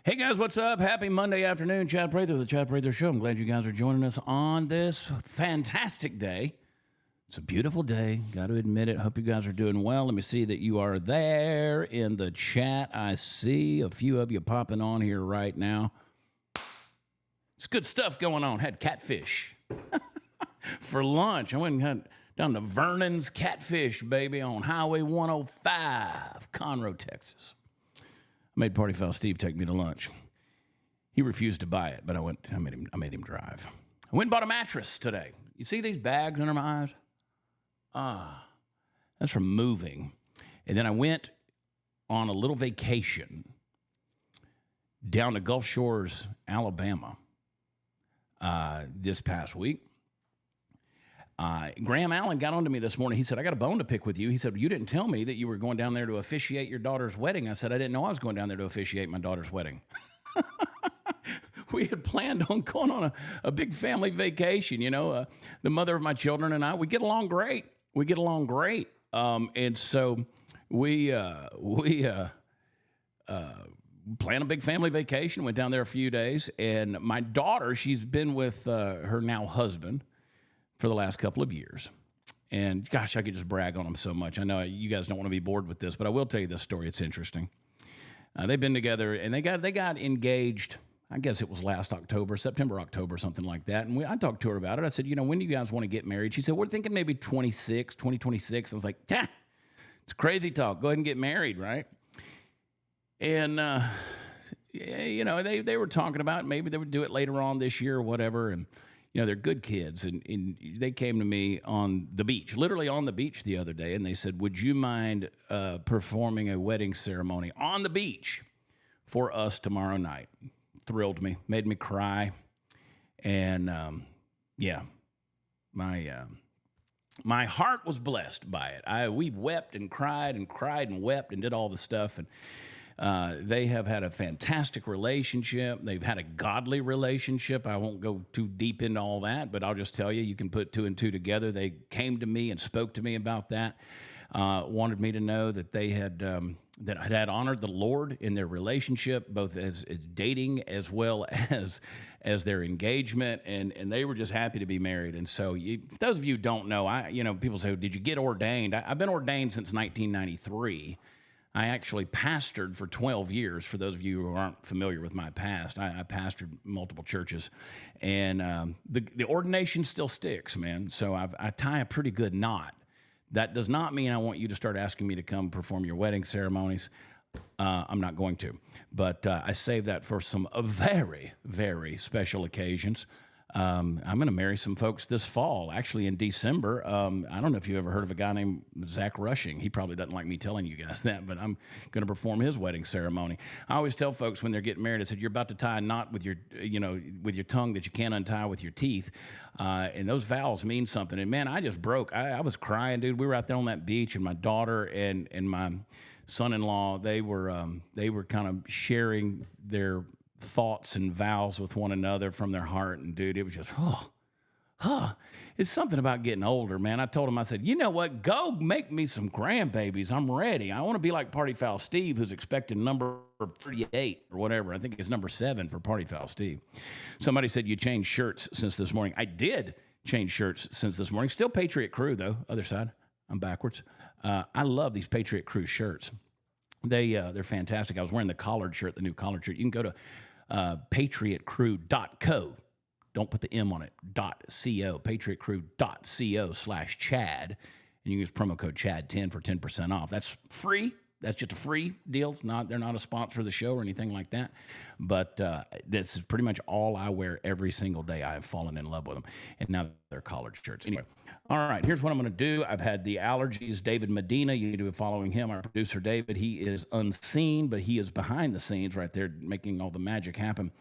Hey guys, what's up? Happy Monday afternoon. Chad Prather, the Chad Prather Show. I'm glad you guys are joining us on this fantastic day. It's a beautiful day. Got to admit it. Hope you guys are doing well. Let me see that you are there in the chat. I see a few of you popping on here right now. It's good stuff going on. Had catfish for lunch. I went and had down to Vernon's Catfish, baby, on Highway 105, Conroe, Texas. I made Party Foul Steve take me to lunch. He refused to buy it, but I made him drive. I went and bought a mattress today. You see these bags under my eyes? That's from moving. And then I went on a little vacation down to Gulf Shores, Alabama, this past week. Graham Allen got on to me this morning. He said, I got a bone to pick with you. He said, you didn't tell me that you were going down there to officiate your daughter's wedding. I said, I didn't know I was going down there to officiate my daughter's wedding. We had planned on going on a big family vacation. You know, the mother of my children and I, we get along great. And so we planned a big family vacation, went down there a few days. And my daughter, she's been with her now husband for the last couple of years. And gosh, I could just brag on them so much. I know you guys don't want to be bored with this, but I will tell you this story. It's interesting. They've been together and they got engaged. I guess it was last October, September, October, something like that. And I talked to her about it. I said, you know, when do you guys want to get married? She said, we're thinking maybe 2026. I was like, it's crazy talk. Go ahead and get married, right? And, you know, they were talking about maybe they would do it later on this year or whatever. And, you know, they're good kids. And they came to me on the beach, literally on the beach the other day. And they said, would you mind performing a wedding ceremony on the beach for us tomorrow night? Thrilled me, made me cry. And, my heart was blessed by it. We wept and cried and wept and did all the stuff. And they have had a fantastic relationship. They've had a godly relationship. I won't go too deep into all that, but I'll just tell you, you can put two and two together. They came to me and spoke to me about that. Wanted me to know that they had honored the Lord in their relationship, both as dating as well as their engagement, and they were just happy to be married. And so, those of you who don't know, people say, did you get ordained? I've been ordained since 1993. I actually pastored for 12 years. For those of you who aren't familiar with my past, I pastored multiple churches, and the ordination still sticks, man. So I tie a pretty good knot. That does not mean I want you to start asking me to come perform your wedding ceremonies. I'm not going to, but I save that for some very, very special occasions. I'm going to marry some folks this fall, actually in December. I don't know if you ever heard of a guy named Zach Rushing. He probably doesn't like me telling you guys that, but I'm going to perform his wedding ceremony. I always tell folks when they're getting married, I said, you're about to tie a knot with your tongue that you can't untie with your teeth. And those vows mean something. And man, I just broke. I was crying, dude. We were out there on that beach, and my daughter and my son-in-law, they were kind of sharing their thoughts and vows with one another from their heart. And dude, it was just, it's something about getting older, man. I told him, I said, you know what, go make me some grandbabies. I'm ready. I want to be like Party Foul Steve, who's expecting number 38 or whatever. I think it's number 7 for Party Foul Steve. Somebody said you changed shirts since this morning. I did change shirts since this morning. Still Patriot Crew though. Other side, I'm backwards. I love these Patriot Crew shirts. They're fantastic. I was wearing the collared shirt, the new collared shirt. You can go to patriotcrew.co. Don't put the M on it, .co, patriotcrew.co/Chad. And you can use promo code CHAD10 for 10% off. That's free. That's just a free deal. They're not a sponsor of the show or anything like that. But this is pretty much all I wear every single day. I have fallen in love with them. And now they're collared shirts. Anyway, all right, here's what I'm going to do. I've had the allergies. David Medina, you need to be following him, our producer David. He is unseen, but he is behind the scenes right there making all the magic happen.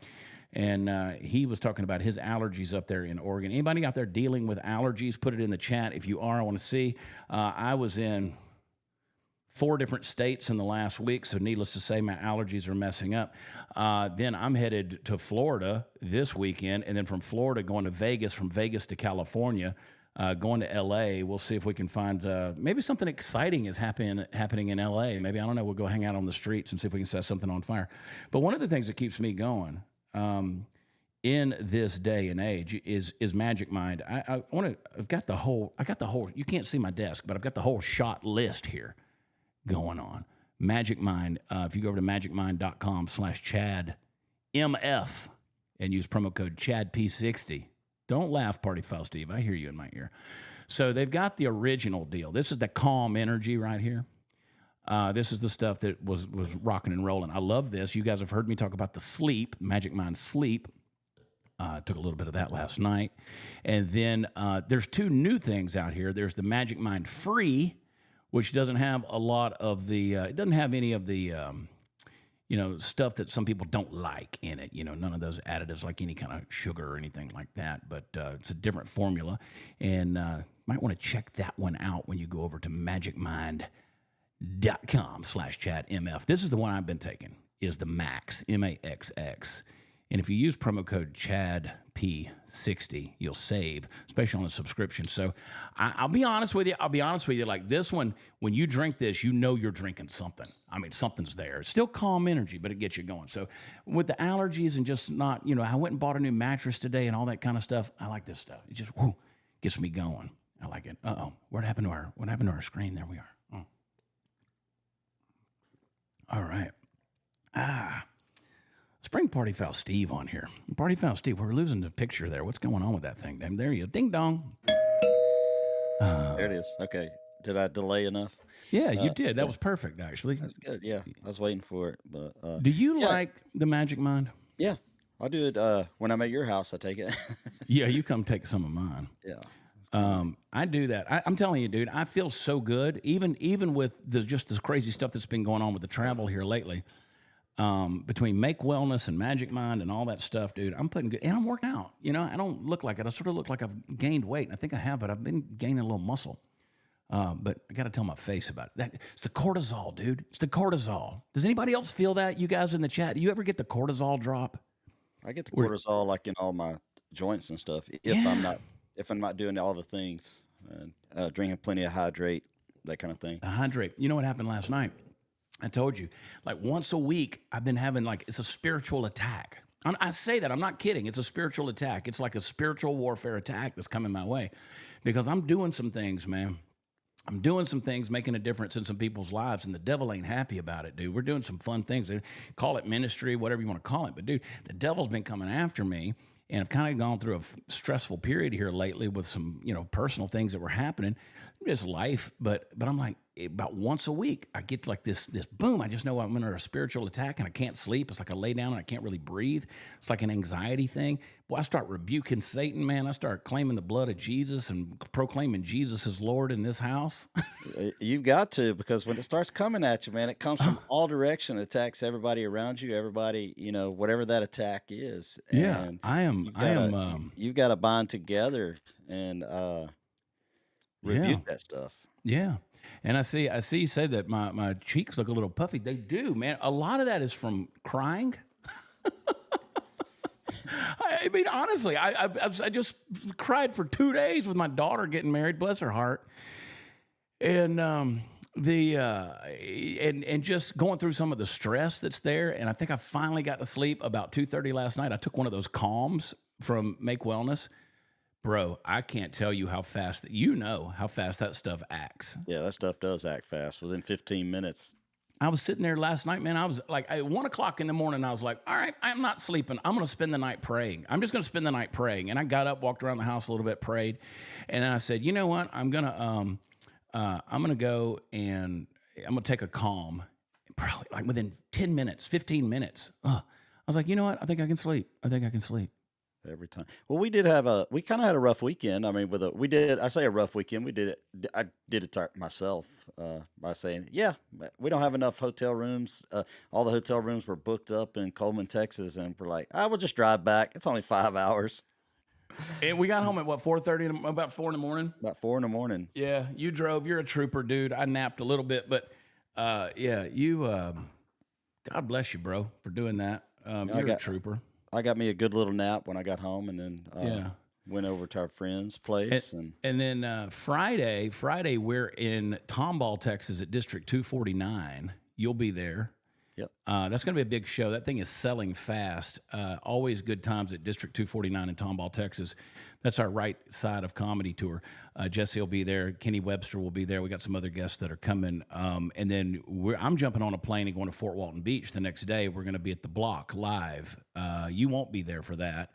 And he was talking about his allergies up there in Oregon. Anybody out there dealing with allergies, put it in the chat. If you are, I want to see. I was in 4 different states in the last week, so needless to say, my allergies are messing up. Then I'm headed to Florida this weekend, and then from Florida going to Vegas, from Vegas to California. going to L.A. We'll see if we can find maybe something exciting is happening in L.A. Maybe, I don't know, we'll go hang out on the streets and see if we can set something on fire. But one of the things that keeps me going in this day and age is Magic Mind. I've got the whole, you can't see my desk, but I've got the whole shot list here going on. Magic Mind, if you go over to magicmind.com/ChadMF and use promo code ChadP60. Don't laugh, Party Foul Steve. I hear you in my ear. So they've got the original deal. This is the calm energy right here. This is the stuff that was rocking and rolling. I love this. You guys have heard me talk about the sleep, Magic Mind Sleep. Took a little bit of that last night. And then there's two new things out here. There's the Magic Mind Free, which doesn't have a lot of the, it doesn't have any of the, stuff that some people don't like in it. None of those additives like any kind of sugar or anything like that. But it's a different formula. And might want to check that one out when you go over to magicmind.com/ChadMF. This is the one I've been taking, is the Max, MAXX. And if you use promo code ChadP60, you'll save, especially on a subscription. So I'll be honest with you. Like this one, when you drink this, you're drinking something. I mean, something's there. It's still calm energy, but it gets you going. So with the allergies and just not, I went and bought a new mattress today and all that kind of stuff. I like this stuff. It just gets me going. I like it. Uh-oh. What happened to our screen? There we are. Oh. All right. Let's bring Party Foul Steve on here. Party Foul Steve, we're losing the picture there. What's going on with that thing? There you go. Ding dong. There it is. Okay. Did I delay enough? Yeah, you did. That was perfect, actually. That's good. Yeah. I was waiting for it. But do you like the Magic Mind? Yeah. I'll do it when I'm at your house. I take it. Yeah, you come take some of mine. Yeah. I do that. I'm telling you, dude, I feel so good. Even with just this crazy stuff that's been going on with the travel here lately. Between Make Wellness and Magic Mind and all that stuff, dude, I'm putting good, and I'm working out. I don't look like it. I sort of look like I've gained weight. And I think I have, but I've been gaining a little muscle. But I got to tell my face about it. It's the cortisol, dude. It's the cortisol. Does anybody else feel that? You guys in the chat, do you ever get the cortisol drop? I get the cortisol like in all my joints and stuff. If I'm not doing all the things and drinking plenty of hydrate, that kind of thing. Hydrate. You know what happened last night? I told you, like once a week, I've been having it's a spiritual attack. I say that, I'm not kidding. It's a spiritual attack. It's like a spiritual warfare attack that's coming my way because I'm doing some things, man. I'm doing some things, making a difference in some people's lives, and the devil ain't happy about it, dude. We're doing some fun things. Call it ministry, whatever you want to call it. But, dude, the devil's been coming after me, and I've kind of gone through a stressful period here lately with some, personal things that were happening. Just life, but I'm like, about once a week, I get like this boom. I just know I'm under a spiritual attack and I can't sleep. It's like I lay down and I can't really breathe. It's like an anxiety thing. Well, I start rebuking Satan, man. I start claiming the blood of Jesus and proclaiming Jesus as Lord in this house. You've got to, because when it starts coming at you, man, it comes from all directions. It attacks everybody around you, everybody, whatever that attack is. Yeah, and you've got to bind together and rebuke that stuff. Yeah. And I see you say that my cheeks look a little puffy. They do, man. A lot of that is from crying. I mean, honestly, I just cried for 2 days with my daughter getting married, bless her heart. And and just going through some of the stress that's there. And I think I finally got to sleep about 2:30 last night. I took one of those calms from Make Wellness. Bro, I can't tell you how fast that stuff acts. Yeah, that stuff does act fast. Within 15 minutes. I was sitting there last night, man. I was like, at 1 o'clock in the morning, I was like, all right, I'm not sleeping. I'm going to spend the night praying. I'm just going to spend the night praying. And I got up, walked around the house a little bit, prayed. And then I said, you know what? I'm going to go and I'm going to take a calm. Probably like within 10 minutes, 15 minutes. I was like, you know what? I think I can sleep. Every time. Well, we kind of had a rough weekend. I mean, I say a rough weekend. I did it myself by saying, yeah, we don't have enough hotel rooms. All the hotel rooms were booked up in Coleman, Texas. And we're like, I will just drive back. It's only 5 hours. And we got home at what, 4:30, about 4 in the morning? About 4 in the morning. Yeah. You drove, you're a trooper, dude. I napped a little bit, but God bless you, bro, for doing that. You're a trooper. I got me a good little nap when I got home, and then went over to our friend's And, place, and and then Friday, we're in Tomball, Texas at District 249. You'll be there. yep. That's going to be a big show. That thing is selling fast. Always good times at District 249 in Tomball, Texas. That's our right side of comedy tour. Jesse will be there. Kenny Webster will be there. We got some other guests that are coming. And then I'm jumping on a plane and going to Fort Walton Beach the next day. We're going to be at the Block live. You won't be there for that.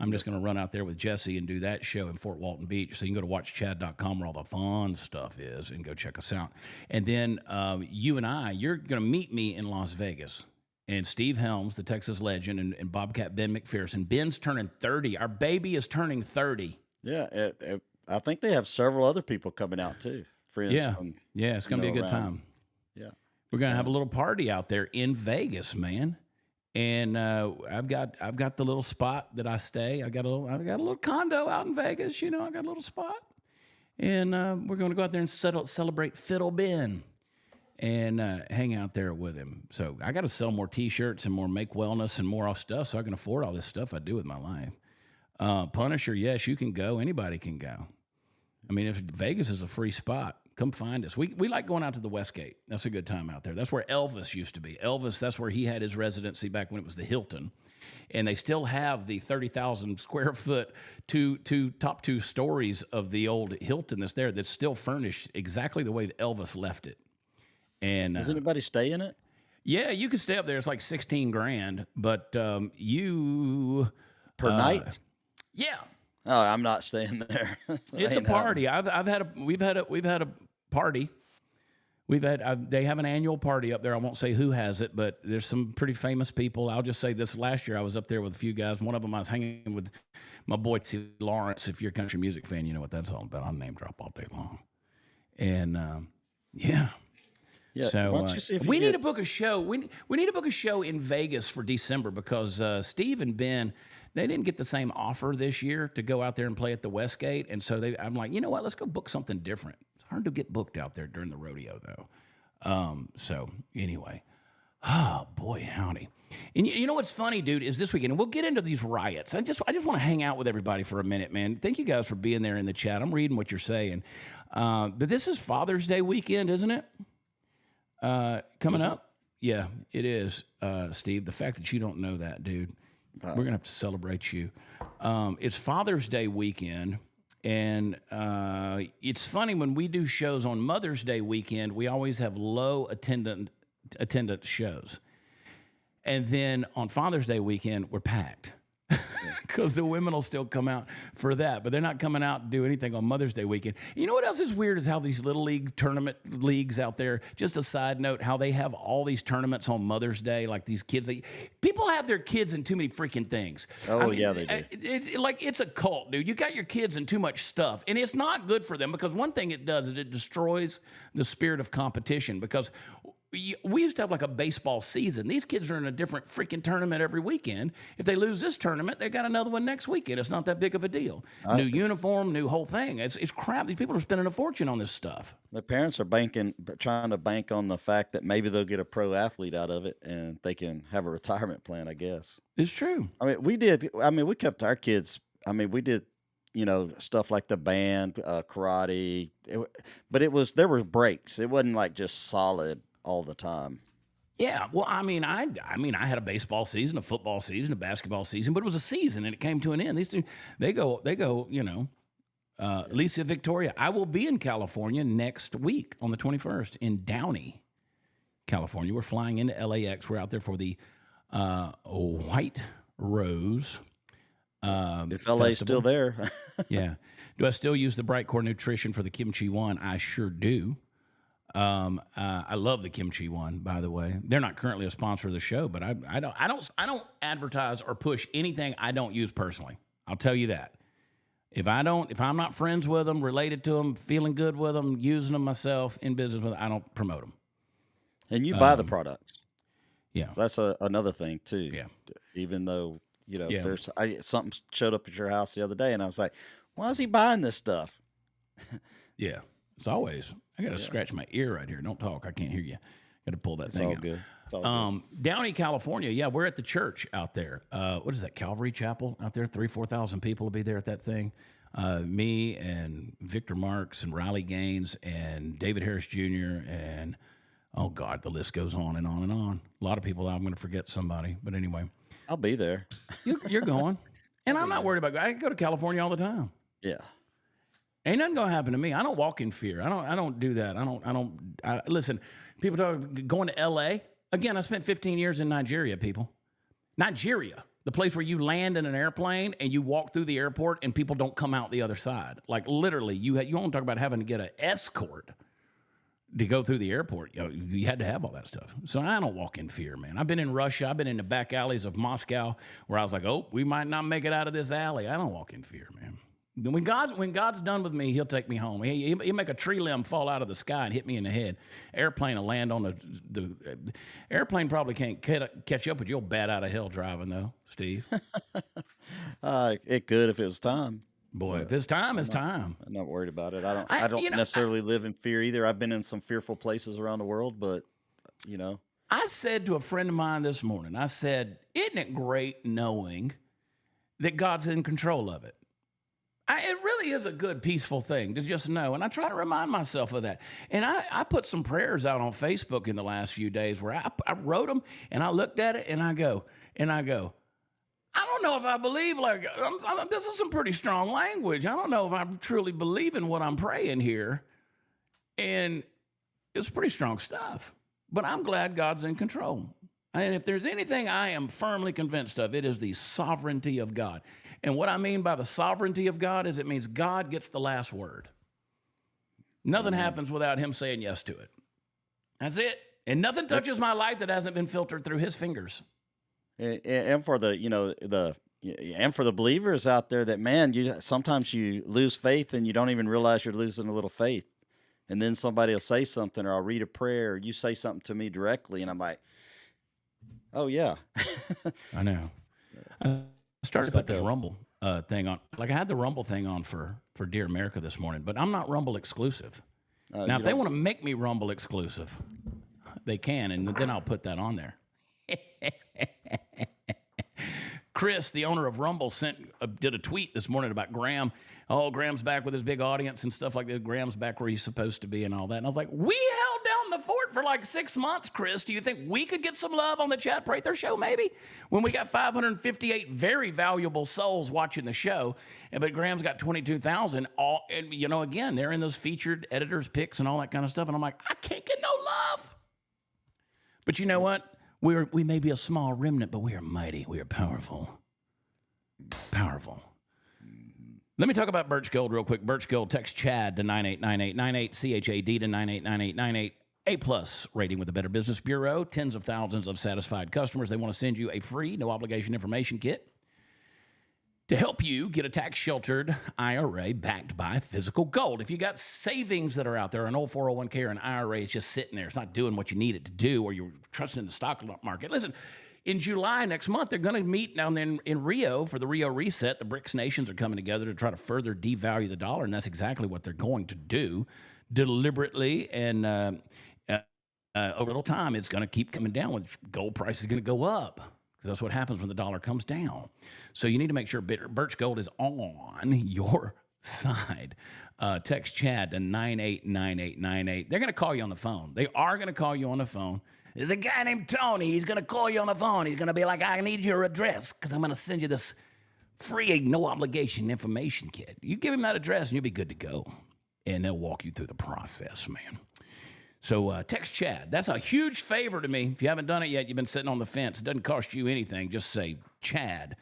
I'm just going to run out there with Jesse and do that show in Fort Walton Beach. So you can go to watchchad.com where all the fun stuff is and go check us out. And then you and you're going to meet me in Las Vegas. And Steve Helms, the Texas legend, and Bobcat Ben McPherson. Ben's turning 30. Our baby is turning 30. Yeah, I think they have several other people coming out too. Friends. Yeah, From, yeah, it's going to be a good around. time. Yeah. We're going to have a little party out there in Vegas, man. And I've got the little spot that I stay. I got a little condo out in Vegas. You know, I got a little spot, and we're going to go out there and celebrate Fiddle Ben, and hang out there with him. So I got to sell more T-shirts and more Make Wellness and more stuff, so I can afford all this stuff I do with my life. Punisher, yes, you can go. Anybody can go. I mean, if Vegas is a free spot, come find us. We like going out to the Westgate. That's a good time out there. That's where Elvis used to be. Elvis, that's where he had his residency back when it was the Hilton. And they still have the 30,000 square foot top two stories of the old Hilton that's still furnished exactly the way that Elvis left it. And Does anybody stay in it? yeah, you can stay up there. It's like 16 grand, but you Per night? yeah. Oh, I'm not staying there. It's a party. We've had a party. They have an annual party up there. I won't say who has it, but there's some pretty famous people. I'll just say this: last year I was up there with a few guys. One of them I was hanging with my boy T. Lawrence. If you're a country music fan, you know what that's all about. I'll name drop all day long. And yeah. Yeah. So why don't you see if you we get- need to book a show. We need to book a show in Vegas for December because Steve and Ben, they didn't get the same offer this year to go out there and play at the Westgate, and so I'm like, you know what? Let's go book something different. It's hard to get booked out there during the rodeo, though. So anyway, oh boy, howdy. And you know what's funny, dude, is this weekend, and we'll get into these riots. I just want to hang out with everybody for a minute, man. Thank you guys for being there in the chat. I'm reading what you're saying. But this is Father's Day weekend, isn't it? Coming up? Yeah, it is, Steve. The fact that you don't know that, dude, we're going to have to celebrate you. It's Father's Day weekend, and it's funny when we do shows on Mother's Day weekend, we always have low attendance shows. And then on Father's Day weekend, we're packed. Because the women will still come out for that, but they're not coming out to do anything on Mother's Day weekend. You know what else is weird is how these little league tournament leagues out there, just a side note, how they have all these tournaments on Mother's Day, like these kids. People have their kids in too many freaking things. Oh, yeah, they do. It's a cult, dude. You got your kids in too much stuff, and it's not good for them because one thing it does is it destroys the spirit of competition because we used to have like a baseball season. These kids are in a different freaking tournament every weekend. If they lose this tournament, they got another one next weekend. It's not that big of a deal. New uniform, new whole thing. It's crap. These people are spending a fortune on this stuff. The parents are trying to bank on the fact that maybe they'll get a pro athlete out of it and they can have a retirement plan, I guess. It's true. I mean, we kept our kids. I mean, we did, stuff like the band, karate, but there were breaks. It wasn't like just solid all the time. Yeah, well, I mean, I had a baseball season, a football season, a basketball season, but it was a season and it came to an end. These two, they go, Lisa Victoria. I will be in California next week on the 21st in Downey, California. We're flying into LAX. We're out there for the White Rose. If LA's still there. Yeah. Do I still use the Bright Core Nutrition for the kimchi one? I sure do. I love the kimchi one, by the way. They're not currently a sponsor of the show, but I don't advertise or push anything I don't use personally. I'll tell you that. If I'm not friends with them, related to them, feeling good with them, using them myself, in business with them, I don't promote them. And you buy the products. Yeah. That's another thing too. Yeah. Even though, Yeah. there's something showed up at your house the other day and I was like, why is he buying this stuff? Yeah. As always, I got to scratch my ear right here. Don't talk. I can't hear you. Got to pull that It's thing all out. good. It's all good. Downey, California. Yeah, we're at the church out there. What is that, Calvary Chapel out there? 4,000 people will be there at that thing. Me and Victor Marks and Riley Gaines and David Harris Jr. and, oh, God, the list goes on and on and on. A lot of people, I'm going to forget somebody. But anyway. I'll be there. You're going. And I'm not worried about I go to California all the time. Yeah. Ain't nothing gonna happen to me. I don't walk in fear. I don't do that. Listen, people talk going to LA. Again, I spent 15 years in Nigeria, people. Nigeria, the place where you land in an airplane and you walk through the airport and people don't come out the other side. Like literally, you want to talk about having to get an escort to go through the airport. You had to have all that stuff. So I don't walk in fear, man. I've been in Russia. I've been in the back alleys of Moscow where I was like, oh, we might not make it out of this alley. I don't walk in fear, man. When God's done with me, he'll take me home. He'll make a tree limb fall out of the sky and hit me in the head. Airplane will land on the airplane probably can't catch up with you. You'll bat out of hell driving, though, Steve. It could if it was time. Boy, if it's time, it's time. I'm not worried about it. I don't necessarily live in fear either. I've been in some fearful places around the world, but, I said to a friend of mine this morning, I said, isn't it great knowing that God's in control of it? It really is a good, peaceful thing to just know. And I try to remind myself of that. And I put some prayers out on Facebook in the last few days where I wrote them and I looked at it and I go, I don't know if I believe, this is some pretty strong language. I don't know if I truly believe in what I'm praying here. And it's pretty strong stuff. But I'm glad God's in control. And if there's anything I am firmly convinced of, it is the sovereignty of God. And what I mean by the sovereignty of God is it means God gets the last word. Nothing happens without him saying yes to it. That's it. And nothing touches my life that hasn't been filtered through his fingers. And for and for the believers out there that, man, sometimes you lose faith and you don't even realize you're losing a little faith. And then somebody will say something, or I'll read a prayer, or you say something to me directly, and I'm like, oh, yeah. I know. I started to put this Rumble thing on. Like I had the Rumble thing on for Dear America this morning, but I'm not Rumble exclusive. Now, if they want to make me Rumble exclusive, they can, and then I'll put that on there. Chris, the owner of Rumble, did a tweet this morning about Graham. Oh, Graham's back with his big audience and stuff like that. Graham's back where he's supposed to be and all that. And I was like, we held down the fort for like 6 months, Chris. Do you think we could get some love on the Chad Prather show, maybe? When we got 558 very valuable souls watching the show, but Graham's got 22,000. And, again, they're in those featured editors' picks and all that kind of stuff. And I'm like, I can't get no love. But you know what? We may be a small remnant, but we are mighty. We are powerful. Powerful. Let me talk about Birch Gold real quick. Birch Gold, text Chad to 989898, CHAD to 989898. A+ rating with the Better Business Bureau. Tens of thousands of satisfied customers. They want to send you a free, no obligation information kit to help you get a tax-sheltered IRA backed by physical gold. If you got savings that are out there, an old 401k or an IRA, it's just sitting there. It's not doing what you need it to do, or you're trusting in the stock market. Listen, in July next month, they're going to meet down in Rio for the Rio Reset. The BRICS nations are coming together to try to further devalue the dollar, and that's exactly what they're going to do deliberately. And over a little time, it's going to keep coming down. With gold price is going to go up. That's what happens when the dollar comes down. So you need to make sure Birch Gold is on your side. Text Chad to 989898. They're going to call you on the phone. They are going to call you on the phone. There's a guy named Tony. He's going to call you on the phone. He's going to be like, I need your address because I'm going to send you this free, no obligation information kit. You give him that address and you'll be good to go. And they'll walk you through the process, man. So text Chad. That's a huge favor to me. If you haven't done it yet, you've been sitting on the fence. It doesn't cost you anything. Just say Chad,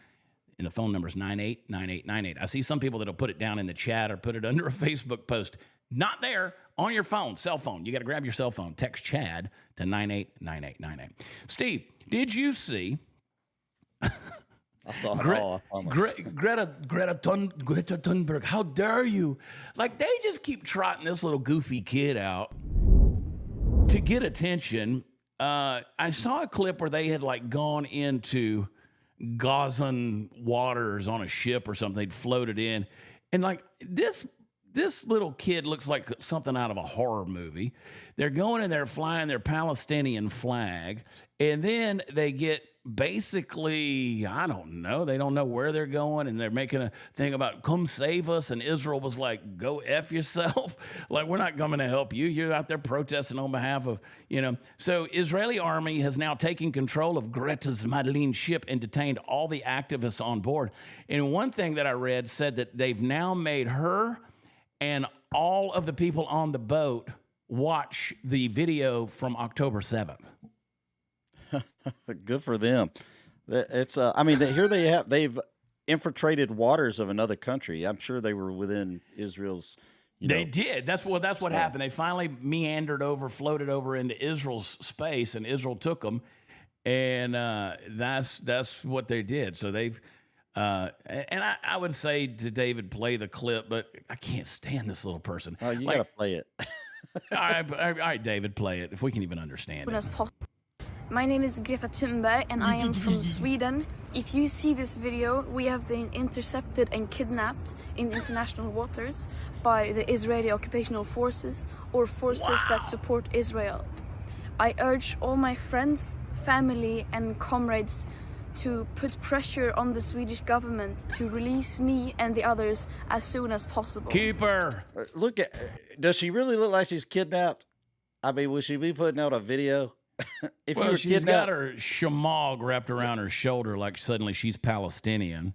and the phone number is 989898. I see some people that'll put it down in the chat or put it under a Facebook post. Not there. On your phone, cell phone. You got to grab your cell phone. Text Chad to 989898. Steve, did you see? I saw it all. I Greta Thunberg. How dare you? Like, they just keep trotting this little goofy kid out to get attention. I saw a clip where they had gone into Gazan waters on a ship or something. They'd floated in, and this this little kid looks like something out of a horror movie. They're going and they're flying their Palestinian flag, and then they get basically, I don't know, they don't know where they're going, and they're making a thing about come save us, and Israel was like, go F yourself. Like, we're not coming to help you. You're out there protesting on behalf of, So Israeli army has now taken control of Greta's Madeleine ship and detained all the activists on board. And one thing that I read said that they've now made her and all of the people on the boat watch the video from October 7th. Good for them. It's they've infiltrated waters of another country. I'm sure they were within Israel's. They did. That's what happened. They finally meandered over, floated over into Israel's space, and Israel took them, and that's what they did. So they've. And I would say to David, play the clip, but I can't stand this little person. Oh, you gotta play it. all right, David, play it if we can even understand it. My name is Greta Thunberg and I am from Sweden. If you see this video, we have been intercepted and kidnapped in international waters by the Israeli occupational forces or forces that support Israel. I urge all my friends, family and comrades to put pressure on the Swedish government to release me and the others as soon as possible. Keep her. Does she really look like she's kidnapped? I mean, will she be putting out a video? She's got her shamag wrapped around her shoulder like suddenly she's Palestinian.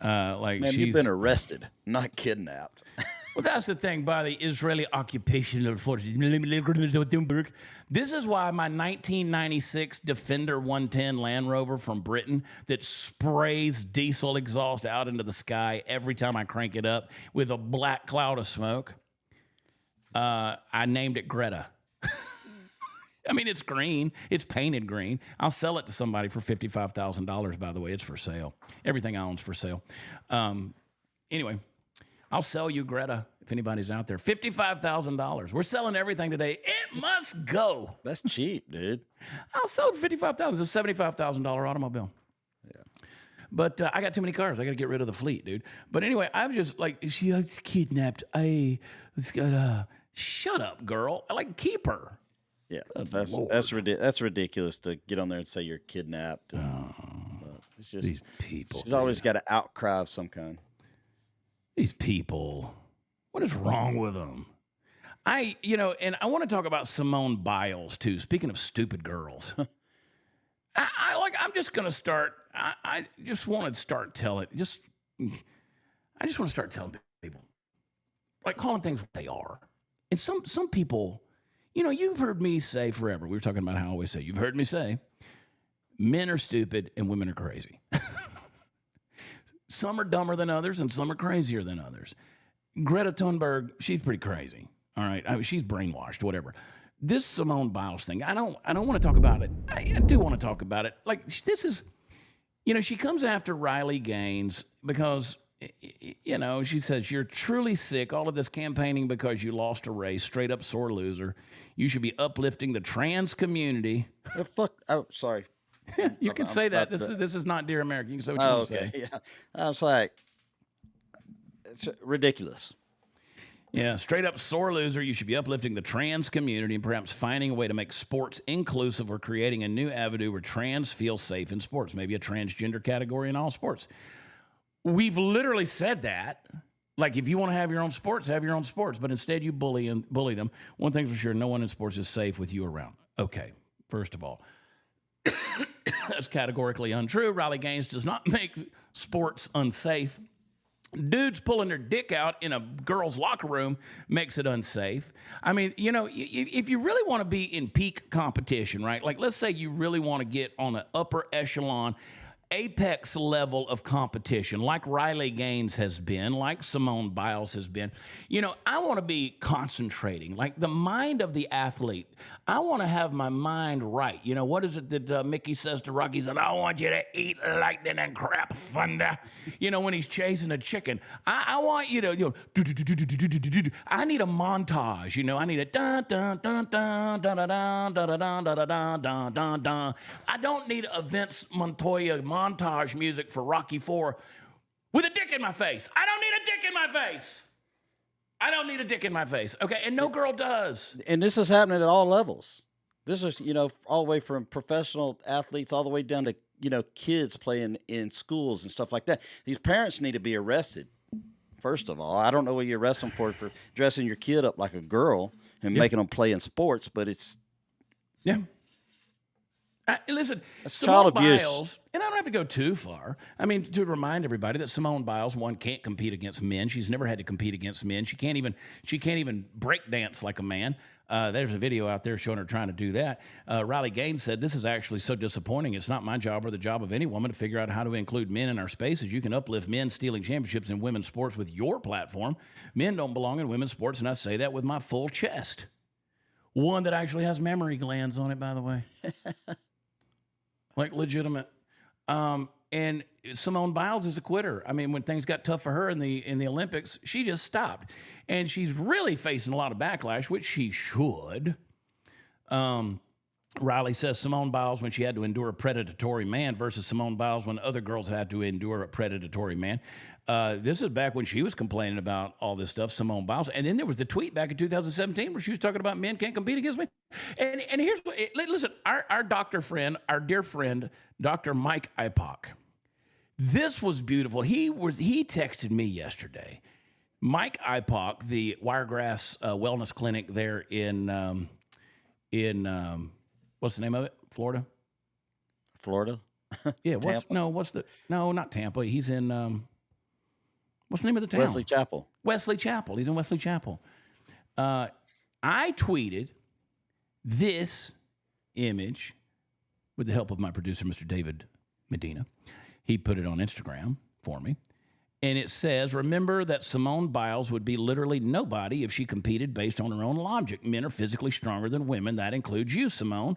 You've been arrested, not kidnapped. Well, that's the thing by the Israeli occupational forces. This is why my 1996 Defender 110 Land Rover from Britain that sprays diesel exhaust out into the sky every time I crank it up with a black cloud of smoke, I named it Greta. I mean, it's green. It's painted green. I'll sell it to somebody for $55,000, by the way. It's for sale. Everything I own's for sale. Anyway, I'll sell you Greta if anybody's out there. $55,000. We're selling everything today. It must go. That's cheap, dude. I'll sell it for $55,000. It's a $75,000 automobile. Yeah. But I got too many cars. I got to get rid of the fleet, dude. But anyway, I'm just like, she's kidnapped. Shut up, girl. I keep her. Yeah, that's ridiculous to get on there and say you're kidnapped. It's just these people. She's always got an outcry of some kind. These people, what is wrong with them? And I want to talk about Simone Biles too. Speaking of stupid girls, I'm just gonna start. I just want to start telling. I just want to start telling people, calling things what they are. And some people. You've heard me say forever. We were talking about how I always say, you've heard me say, men are stupid and women are crazy. Some are dumber than others and some are crazier than others. Greta Thunberg, she's pretty crazy. All right. She's brainwashed, whatever. This Simone Biles thing, I don't want to talk about it. I do want to talk about it. This is, she comes after Riley Gaines because she says, you're truly sick. All of this campaigning because you lost a race, straight up sore loser. You should be uplifting the trans community. Oh, sorry. You can say that. This is not Dear America. You can say what you want to say. Yeah. I was like, it's ridiculous. Yeah, straight up sore loser. You should be uplifting the trans community and perhaps finding a way to make sports inclusive or creating a new avenue where trans feel safe in sports. Maybe a transgender category in all sports. We've literally said that. If you want to have your own sports, have your own sports. But instead, you bully them. One thing's for sure, no one in sports is safe with you around. Okay, first of all, that's categorically untrue. Riley Gaines does not make sports unsafe. Dudes pulling their dick out in a girl's locker room makes it unsafe. I mean, if you really want to be in peak competition, right? Let's say you really want to get on an upper echelon apex level of competition, like Riley Gaines has been, like Simone Biles has been. I want to be concentrating, like the mind of the athlete. I want to have my mind right. What is it that Mickey says to Rocky? He said, I want you to eat lightning and crap thunder. When he's chasing a chicken. I want you to, I need a montage. I need a dun dun dun dun dun dun dun dun dun dun dun dun dun. I don't need a Vince Montoya montage music for Rocky IV with a dick in my face. I don't need a dick in my face. I don't need a dick in my face. Okay, and no girl does. And this is happening at all levels. This is, all the way from professional athletes all the way down to, kids playing in schools and stuff like that. These parents need to be arrested. First of all, I don't know what you arrest them for dressing your kid up like a girl and making them play in sports, but it's listen, that's Simone child abuse. Biles, and I don't have to go too far. I mean, to remind everybody that Simone Biles, one, can't compete against men. She's never had to compete against men. She can't even break dance like a man. There's a video out there showing her trying to do that. Riley Gaines said, "This is actually so disappointing. It's not my job or the job of any woman to figure out how to include men in our spaces. You can uplift men stealing championships in women's sports with your platform. Men don't belong in women's sports, and I say that with my full chest." One that actually has mammary glands on it, by the way. Like legitimate. And Simone Biles is a quitter. I mean, when things got tough for her in the Olympics, she just stopped. And she's really facing a lot of backlash, which she should. Riley says Simone Biles when she had to endure a predatory man versus Simone Biles when other girls had to endure a predatory man. This is back when she was complaining about all this stuff, Simone Biles. And then there was the tweet back in 2017 where she was talking about men can't compete against me. And here's what, listen, our doctor friend, our dear friend, Dr. Mike Ipock. This was beautiful. He texted me yesterday. Mike Ipock, the Wiregrass Wellness Clinic there in what's the name of it? Florida? Yeah. Not Tampa. He's in, what's the name of the town? Wesley Chapel. Wesley Chapel. He's in Wesley Chapel. I tweeted this image with the help of my producer, Mr. David Medina. He put it on Instagram for me. And it says, remember that Simone Biles would be literally nobody if she competed based on her own logic. Men are physically stronger than women. That includes you, Simone.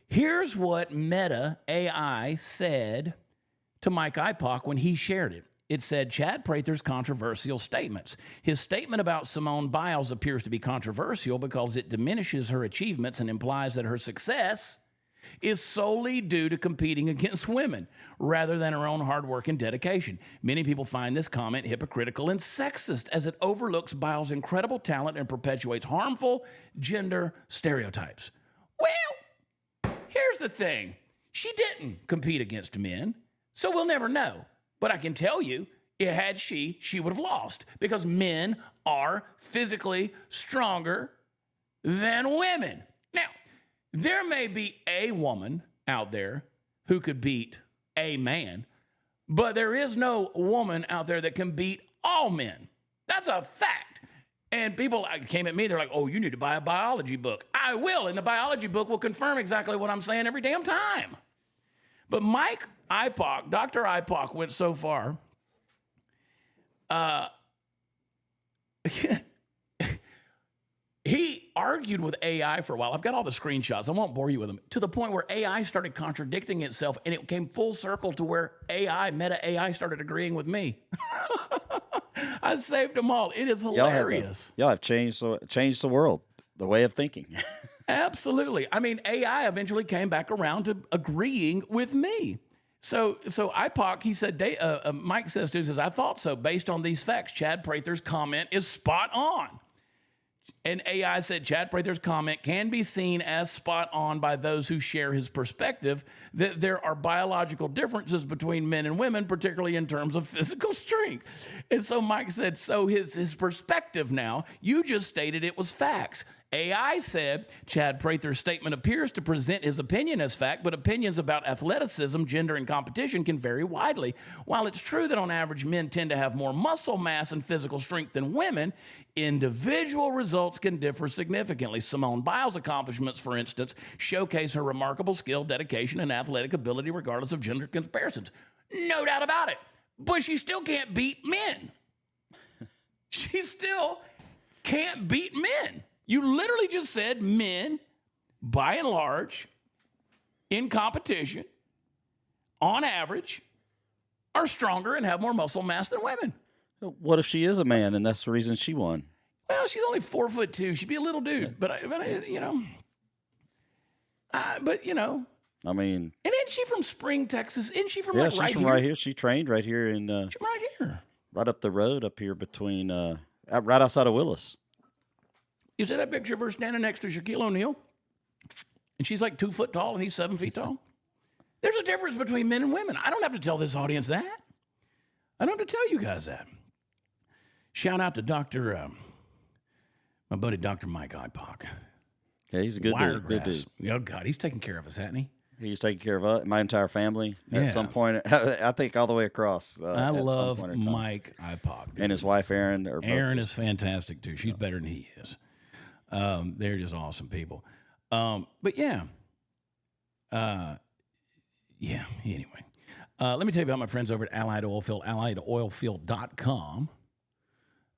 Here's what Meta AI said to Mike Ipock when he shared it. It said, Chad Prather's controversial statements. His statement about Simone Biles appears to be controversial because it diminishes her achievements and implies that her success is solely due to competing against women rather than her own hard work and dedication. Many people find this comment hypocritical and sexist as it overlooks Biles' incredible talent and perpetuates harmful gender stereotypes. Well, here's the thing. She didn't compete against men, so we'll never know. But I can tell you, had she would have lost because men are physically stronger than women. Now, there may be a woman out there who could beat a man, but there is no woman out there that can beat all men. That's a fact. And people came at me, they're like, oh, you need to buy a biology book. I will, and the biology book will confirm exactly what I'm saying every damn time. But Mike Ipock, Dr. Ipock went so far, he argued with AI for a while. I've got all the screenshots. I won't bore you with them. To the point where AI started contradicting itself, and it came full circle to where Meta AI started agreeing with me. I saved them all. It is hilarious. Y'all have changed the world, the way of thinking. Absolutely. I mean, AI eventually came back around to agreeing with me. So Ipock, he said, Mike says, I thought so. Based on these facts, Chad Prather's comment is spot on. And AI said Chad Prather's comment can be seen as spot on by those who share his perspective that there are biological differences between men and women, particularly in terms of physical strength. And so Mike said, so his perspective now, you just stated it was facts. AI said Chad Prather's statement appears to present his opinion as fact, but opinions about athleticism, gender, and competition can vary widely. While it's true that on average men tend to have more muscle mass and physical strength than women, individual results can differ significantly. Simone Biles' accomplishments, for instance, showcase her remarkable skill, dedication, and athletic ability regardless of gender comparisons. No doubt about it. But she still can't beat men. She still can't beat men. You literally just said men, by and large, in competition, on average, are stronger and have more muscle mass than women. What if she is a man and that's the reason she won? Well, she's only 4'2". She'd be a little dude, but you know. I mean, and isn't she from Spring, Texas? Isn't she from she's from right here. She trained right here in right here, right up the road up here between right outside of Willis. You see that picture of her standing next to Shaquille O'Neal? And she's like 2 foot tall and he's 7 feet tall. There's a difference between men and women. I don't have to tell this audience that. I don't have to tell you guys that. Shout out to my buddy Dr. Mike Ipock. Yeah, he's a good dude. Good dude. Oh, God, he's taking care of us, hasn't he? He's taking care of my entire family at some point. I think all the way across. I love Mike Ipock. And his wife, Erin. Erin is fantastic, too. She's better than he is. They're just awesome people. But yeah. Anyway. Let me tell you about my friends over at Allied Oilfield, alliedoilfield.com.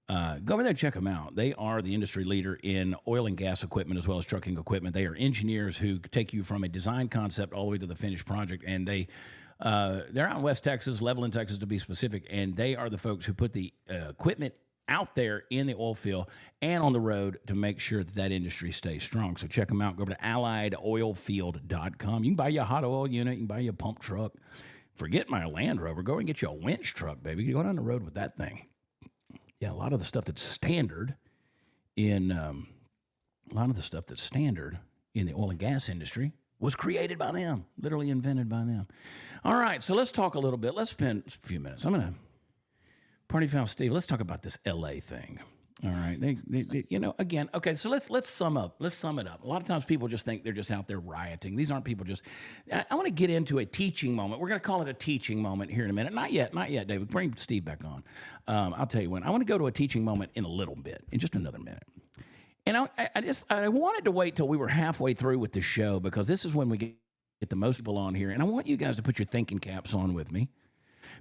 Go over there and check them out. They are the industry leader in oil and gas equipment as well as trucking equipment. They are engineers who take you from a design concept all the way to the finished project. And they're out in West Texas, Levelland, Texas to be specific. And they are the folks who put the equipment out there in the oil field and on the road to make sure that industry stays strong. So check them out. Go over to alliedoilfield.com. You can buy you a hot oil unit. You can buy you a pump truck. Forget my Land Rover. Go and get you a winch truck, baby. You go down the road with that thing. Yeah, a lot of the stuff that's standard in the oil and gas industry was created by them, literally invented by them. All right, so let's talk a little bit. Let's spend a few minutes. I'm going to Party Foul Steve. Let's talk about this LA thing. All right, they again. Okay, so let's sum up. Let's sum it up. A lot of times people just think they're just out there rioting. These aren't people just. I want to get into a teaching moment. We're going to call it a teaching moment here in a minute. Not yet, David. Bring Steve back on. I'll tell you when. I want to go to a teaching moment in a little bit, in just another minute. And I wanted to wait till we were halfway through with the show because this is when we get the most people on here, and I want you guys to put your thinking caps on with me.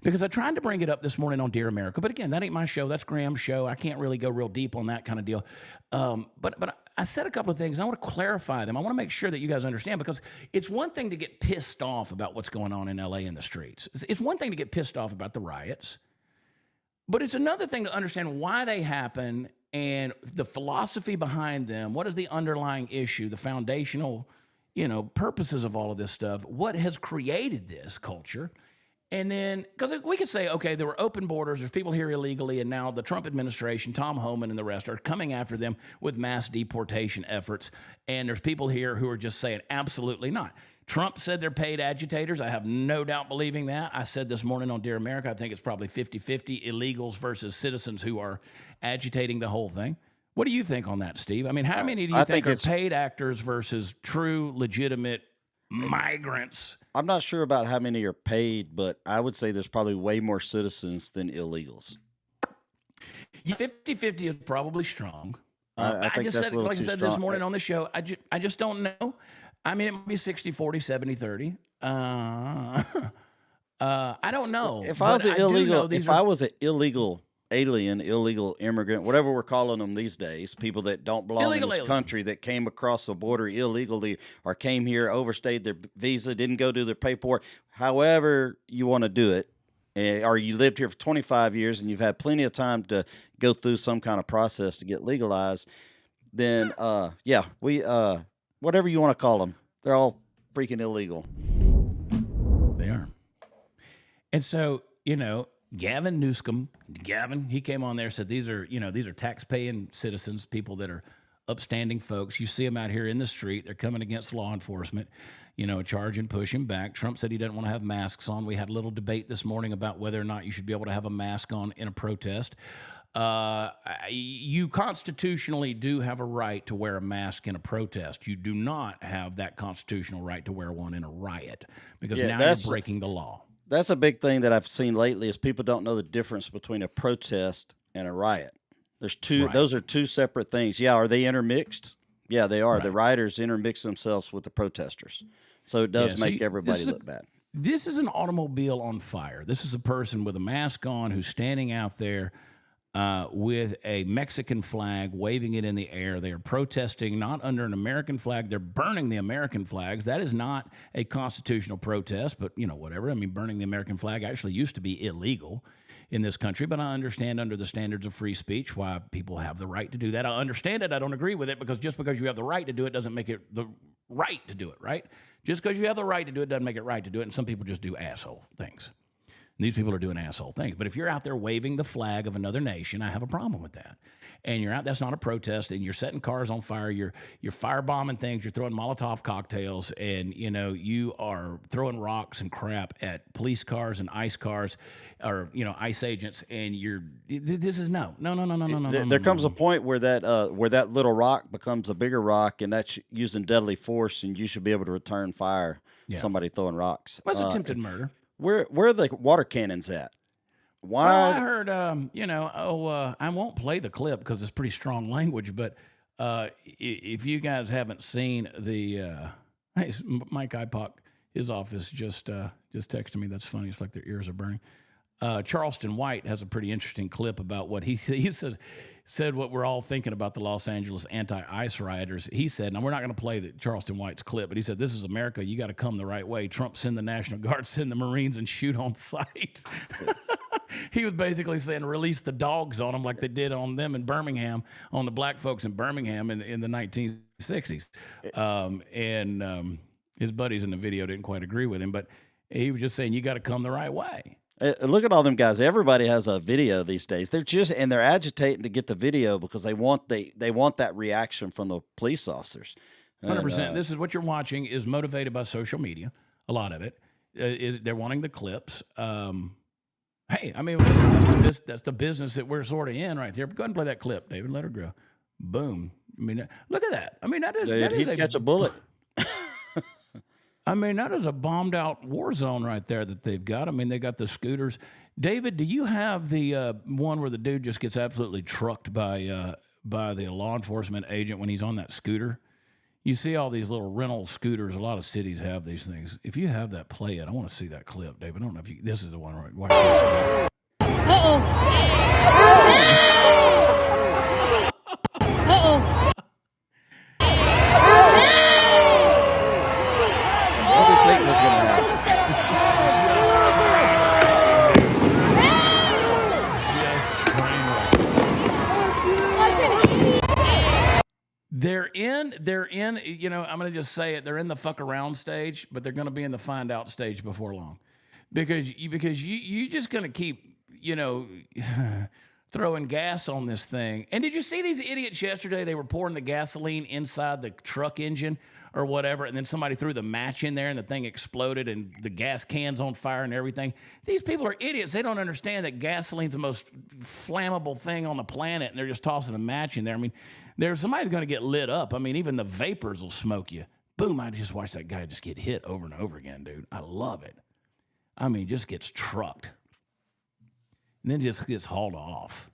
Because I tried to bring it up this morning on Dear America, but again, that ain't my show. That's Graham's show. I can't really go real deep on that kind of deal. But I said a couple of things. I want to clarify them. I want to make sure that you guys understand because it's one thing to get pissed off about what's going on in LA in the streets. It's one thing to get pissed off about the riots, but it's another thing to understand why they happen and the philosophy behind them. What is the underlying issue, the foundational, purposes of all of this stuff? What has created this culture? And then, because we could say, okay, there were open borders, there's people here illegally, and now the Trump administration, Tom Homan and the rest are coming after them with mass deportation efforts. And there's people here who are just saying, absolutely not. Trump said they're paid agitators. I have no doubt believing that. I said this morning on Dear America, I think it's probably 50-50 illegals versus citizens who are agitating the whole thing. What do you think on that, Steve? I mean, how many do you think are paid actors versus true, legitimate migrants? I'm not sure about how many are paid, but I would say there's probably way more citizens than illegals. Yeah, 50-50 is probably strong. I think just that's said, a little like too I said strong. this morning on the show, I just don't know. I mean, it might be 60-40, 70-30. I don't know. If I was an illegal alien, illegal immigrant, whatever we're calling them these days, people that don't belong in this country, that came across the border illegally or came here, overstayed their visa, didn't go do their paperwork, however you want to do it, or you lived here for 25 years and you've had plenty of time to go through some kind of process to get legalized, then, whatever you want to call them, they're all freaking illegal. They are. And so, Gavin Newsom, he came on there and said, these are tax-paying citizens, people that are upstanding folks. You see them out here in the street. They're coming against law enforcement, charging, pushing back. Trump said he doesn't want to have masks on. We had a little debate this morning about whether or not you should be able to have a mask on in a protest. You constitutionally do have a right to wear a mask in a protest. You do not have that constitutional right to wear one in a riot because now you're breaking the law. That's a big thing that I've seen lately is people don't know the difference between a protest and a riot. There's two; Right. Those are two separate things. Yeah, are they intermixed? Yeah, they are. Right. The rioters intermix themselves with the protesters, so it does make everybody look bad. This is an automobile on fire. This is a person with a mask on who's standing out there with a Mexican flag, waving it in the air. They are protesting not under an American flag. They're burning the American flags. That is not a constitutional protest, but, whatever. I mean, burning the American flag actually used to be illegal in this country, but I understand under the standards of free speech why people have the right to do that. I understand it. I don't agree with it because just because you have the right to do it doesn't make it the right to do it, right? Just because you have the right to do it doesn't make it right to do it, and some people just do asshole things. And these people are doing asshole things. But if you're out there waving the flag of another nation, I have a problem with that. And you're out, that's not a protest, and you're setting cars on fire, you're firebombing things, you're throwing Molotov cocktails, and you are throwing rocks and crap at police cars and ICE cars, or ICE agents, and this is no. There comes a point where that little rock becomes a bigger rock, and that's using deadly force, and you should be able to return fire. Yeah. Somebody throwing rocks. Well, it's attempted murder. Where are the water cannons at? Why? Well, I heard, I won't play the clip because it's pretty strong language, but if you guys haven't seen the, hey, Mike Ipock, his office just texted me. That's funny. It's like their ears are burning. Charleston White has a pretty interesting clip about what he said what we're all thinking about the Los Angeles anti-ICE rioters. He said, now we're not going to play the Charleston White's clip, but he said, this is America. You got to come the right way. Trump, send the National Guard, send the Marines, and shoot on sight. He was basically saying release the dogs on them like they did on them in Birmingham, on the black folks in Birmingham in the 1960s. His buddies in the video didn't quite agree with him, but he was just saying you got to come the right way. Look at all them guys. Everybody has a video these days. They're agitating to get the video because they want that reaction from the police officers. 100%. This is what you're watching is motivated by social media. A lot of it they're wanting the clips. Hey, I mean, that's the business that we're sort of in right there. Go ahead and play that clip, David. Let her grow. Boom. I mean, look at that. I mean, he'd catch a bullet. I mean, that is a bombed out war zone right there that they've got. I mean, they got the scooters. David, do you have the one where the dude just gets absolutely trucked by the law enforcement agent when he's on that scooter? You see all these little rental scooters. A lot of cities have these things. If you have that, play it. I want to see that clip, David. I don't know if this is the one. Right? Watch this stuff. Uh-oh. What do you think was going to happen? They're in, I'm going to just say it. They're in the fuck around stage, but they're going to be in the find out stage before long. Because you just going to keep, throwing gas on this thing. And did you see these idiots yesterday? They were pouring the gasoline inside the truck engine or whatever, and then somebody threw the match in there and the thing exploded and the gas can's on fire and everything. These people are idiots. They don't understand that gasoline's the most flammable thing on the planet, and they're just tossing a match in there. I mean, somebody's going to get lit up. I mean, even the vapors will smoke you. Boom, I just watched that guy just get hit over and over again, dude. I love it. I mean, just gets trucked. And then just gets hauled off.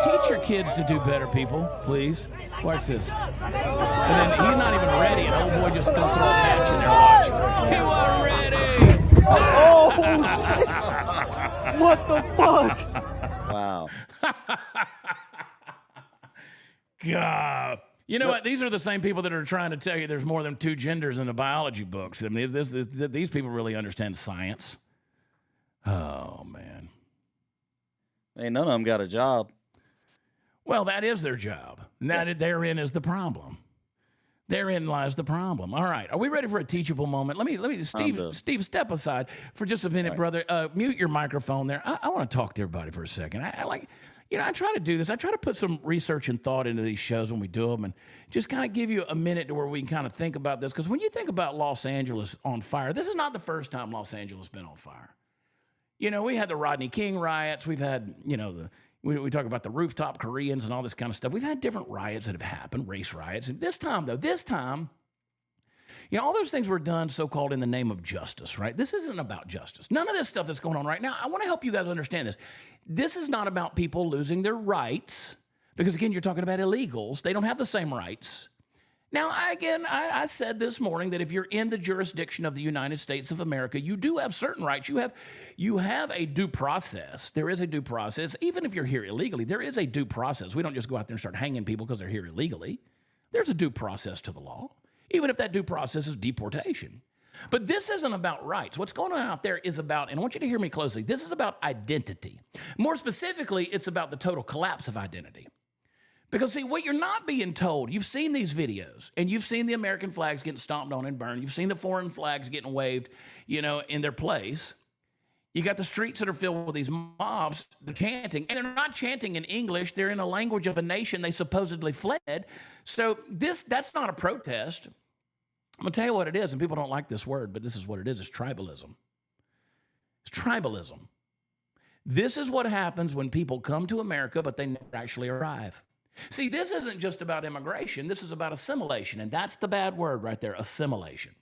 Teach your kids to do better, people, please. Watch this. And then he's not even ready, and old boy just gonna throw a match in there. Watch. He wasn't ready. Oh, what the fuck? Wow. God. You know what? These are the same people that are trying to tell you there's more than two genders in the biology books. I mean, these people really understand science. Oh, man. Ain't none of them got a job. Well, that is their job. Therein is the problem. Therein lies the problem. All right. Are we ready for a teachable moment? Let me, Steve, step aside for just a minute, brother. Mute your microphone there. I want to talk to everybody for a second. I try to do this. I try to put some research and thought into these shows when we do them and just kind of give you a minute to where we can kind of think about this. Because when you think about Los Angeles on fire, this is not the first time Los Angeles has been on fire. We had the Rodney King riots. We've had, we talk about the rooftop Koreans and all this kind of stuff. We've had different riots that have happened, race riots. And this time, all those things were done so-called in the name of justice, right? This isn't about justice. None of this stuff that's going on right now, I want to help you guys understand this. This is not about people losing their rights, because, again, you're talking about illegals. They don't have the same rights. Now, I said this morning that if you're in the jurisdiction of the United States of America, you do have certain rights. You have a due process. There is a due process. Even if you're here illegally, there is a due process. We don't just go out there and start hanging people because they're here illegally. There's a due process to the law, even if that due process is deportation. But this isn't about rights. What's going on out there is about, and I want you to hear me closely, this is about identity. More specifically, it's about the total collapse of identity. Because, see, what you're not being told, you've seen these videos, and you've seen the American flags getting stomped on and burned. You've seen the foreign flags getting waved, in their place. You got the streets that are filled with these mobs, they're chanting, and they're not chanting in English. They're in a language of a nation they supposedly fled. So that's not a protest. I'm going to tell you what it is, and people don't like this word, but this is what it is. It's tribalism. It's tribalism. This is what happens when people come to America, but they never actually arrive. See, this isn't just about immigration. This is about assimilation, and that's the bad word right there, assimilation.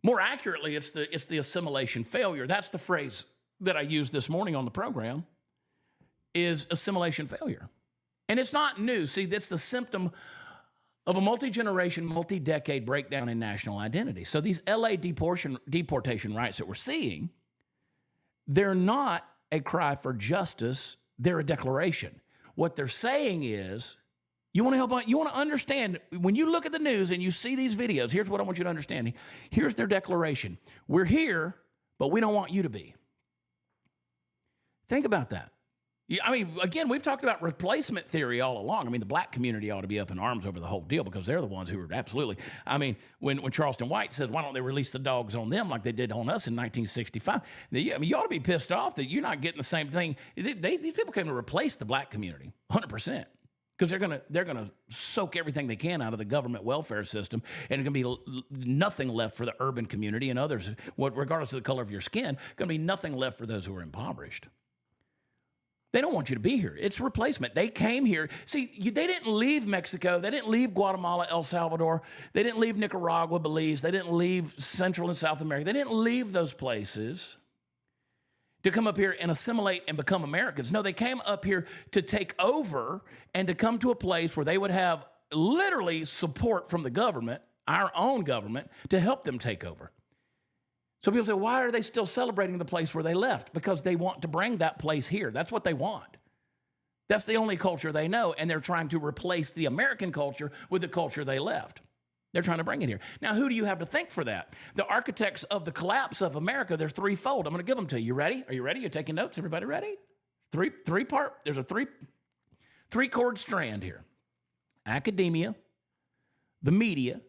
More accurately, it's the assimilation failure. That's the phrase that I used this morning on the program, is assimilation failure. And it's not new. See, that's the symptom of a multi-generation, multi-decade breakdown in national identity. So these LA deportation riots that we're seeing, they're not a cry for justice. They're a declaration. What they're saying is, you want to understand, when you look at the news and you see these videos, here's what I want you to understand. Here's their declaration. We're here, but we don't want you to be. Think about that. I mean, again, we've talked about replacement theory all along. I mean, the black community ought to be up in arms over the whole deal because they're the ones who are absolutely, I mean, when Charleston White says, why don't they release the dogs on them like they did on us in 1965? You ought to be pissed off that you're not getting the same thing. These people came to replace the black community, 100%. Because they're gonna soak everything they can out of the government welfare system, and it's gonna be nothing left for the urban community and others, regardless of the color of your skin, gonna be nothing left for those who are impoverished. They don't want you to be here. It's replacement. They came here. See, they didn't leave Mexico. They didn't leave Guatemala, El Salvador. They didn't leave Nicaragua, Belize. They didn't leave Central and South America. They didn't leave those places to come up here and assimilate and become Americans. No, they came up here to take over and to come to a place where they would have literally support from the government, our own government, to help them take over. So people say, why are they still celebrating the place where they left? Because they want to bring that place here. That's what they want. That's the only culture they know, and they're trying to replace the American culture with the culture they left. They're trying to bring it here. Now, who do you have to thank for that? The architects of the collapse of America, there's threefold. I'm going to give them to you. You ready? Are you ready? You're taking notes? Everybody ready? There's a three-chord strand here. Academia, the media,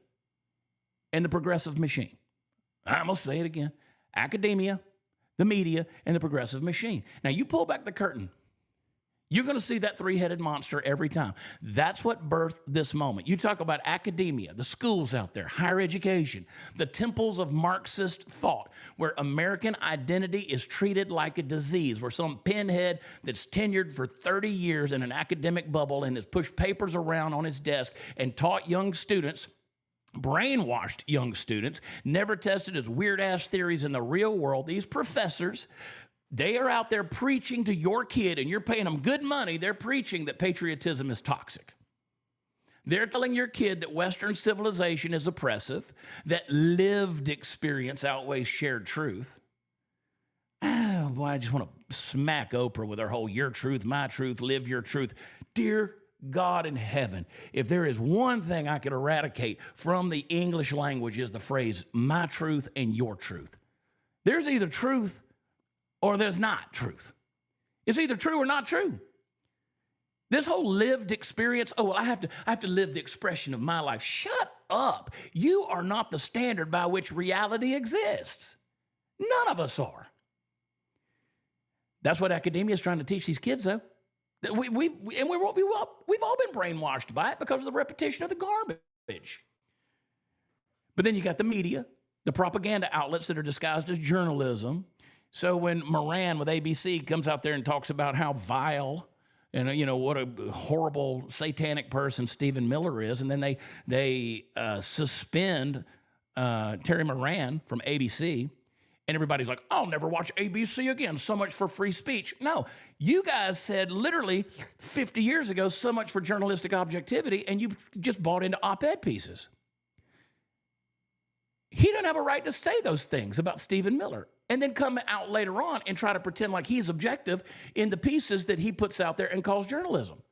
and the progressive machine. I'm going to say it again. Academia, the media, and the progressive machine. Now, you pull back the curtain. You're going to see that three-headed monster every time. That's what birthed this moment. You talk about academia, the schools out there, higher education, the temples of Marxist thought, where American identity is treated like a disease, where some pinhead that's tenured for 30 years in an academic bubble and has pushed papers around on his desk and taught young students, brainwashed young students, never tested his weird-ass theories in the real world. These professors, they are out there preaching to your kid, and you're paying them good money. They're preaching that patriotism is toxic. They're telling your kid that Western civilization is oppressive, that lived experience outweighs shared truth. Oh, boy, I just want to smack Oprah with her whole your truth, my truth, live your truth. Dear God in heaven, if there is one thing I could eradicate from the English language is the phrase my truth and your truth. There's either truth or there's not truth. It's either true or not true. This whole lived experience, oh, well, I have to live the expression of my life. Shut up. You are not the standard by which reality exists. None of us are. That's what academia is trying to teach these kids, though. We've all been brainwashed by it because of the repetition of the garbage. But then you got the media, the propaganda outlets that are disguised as journalism. So when Moran with ABC comes out there and talks about how vile and what a horrible satanic person Stephen Miller is, and then they suspend Terry Moran from ABC, and everybody's like, I'll never watch ABC again. So much for free speech. No, you guys said literally 50 years ago, so much for journalistic objectivity, and you just bought into op-ed pieces. He doesn't have a right to say those things about Stephen Miller and then come out later on and try to pretend like he's objective in the pieces that he puts out there and calls journalism.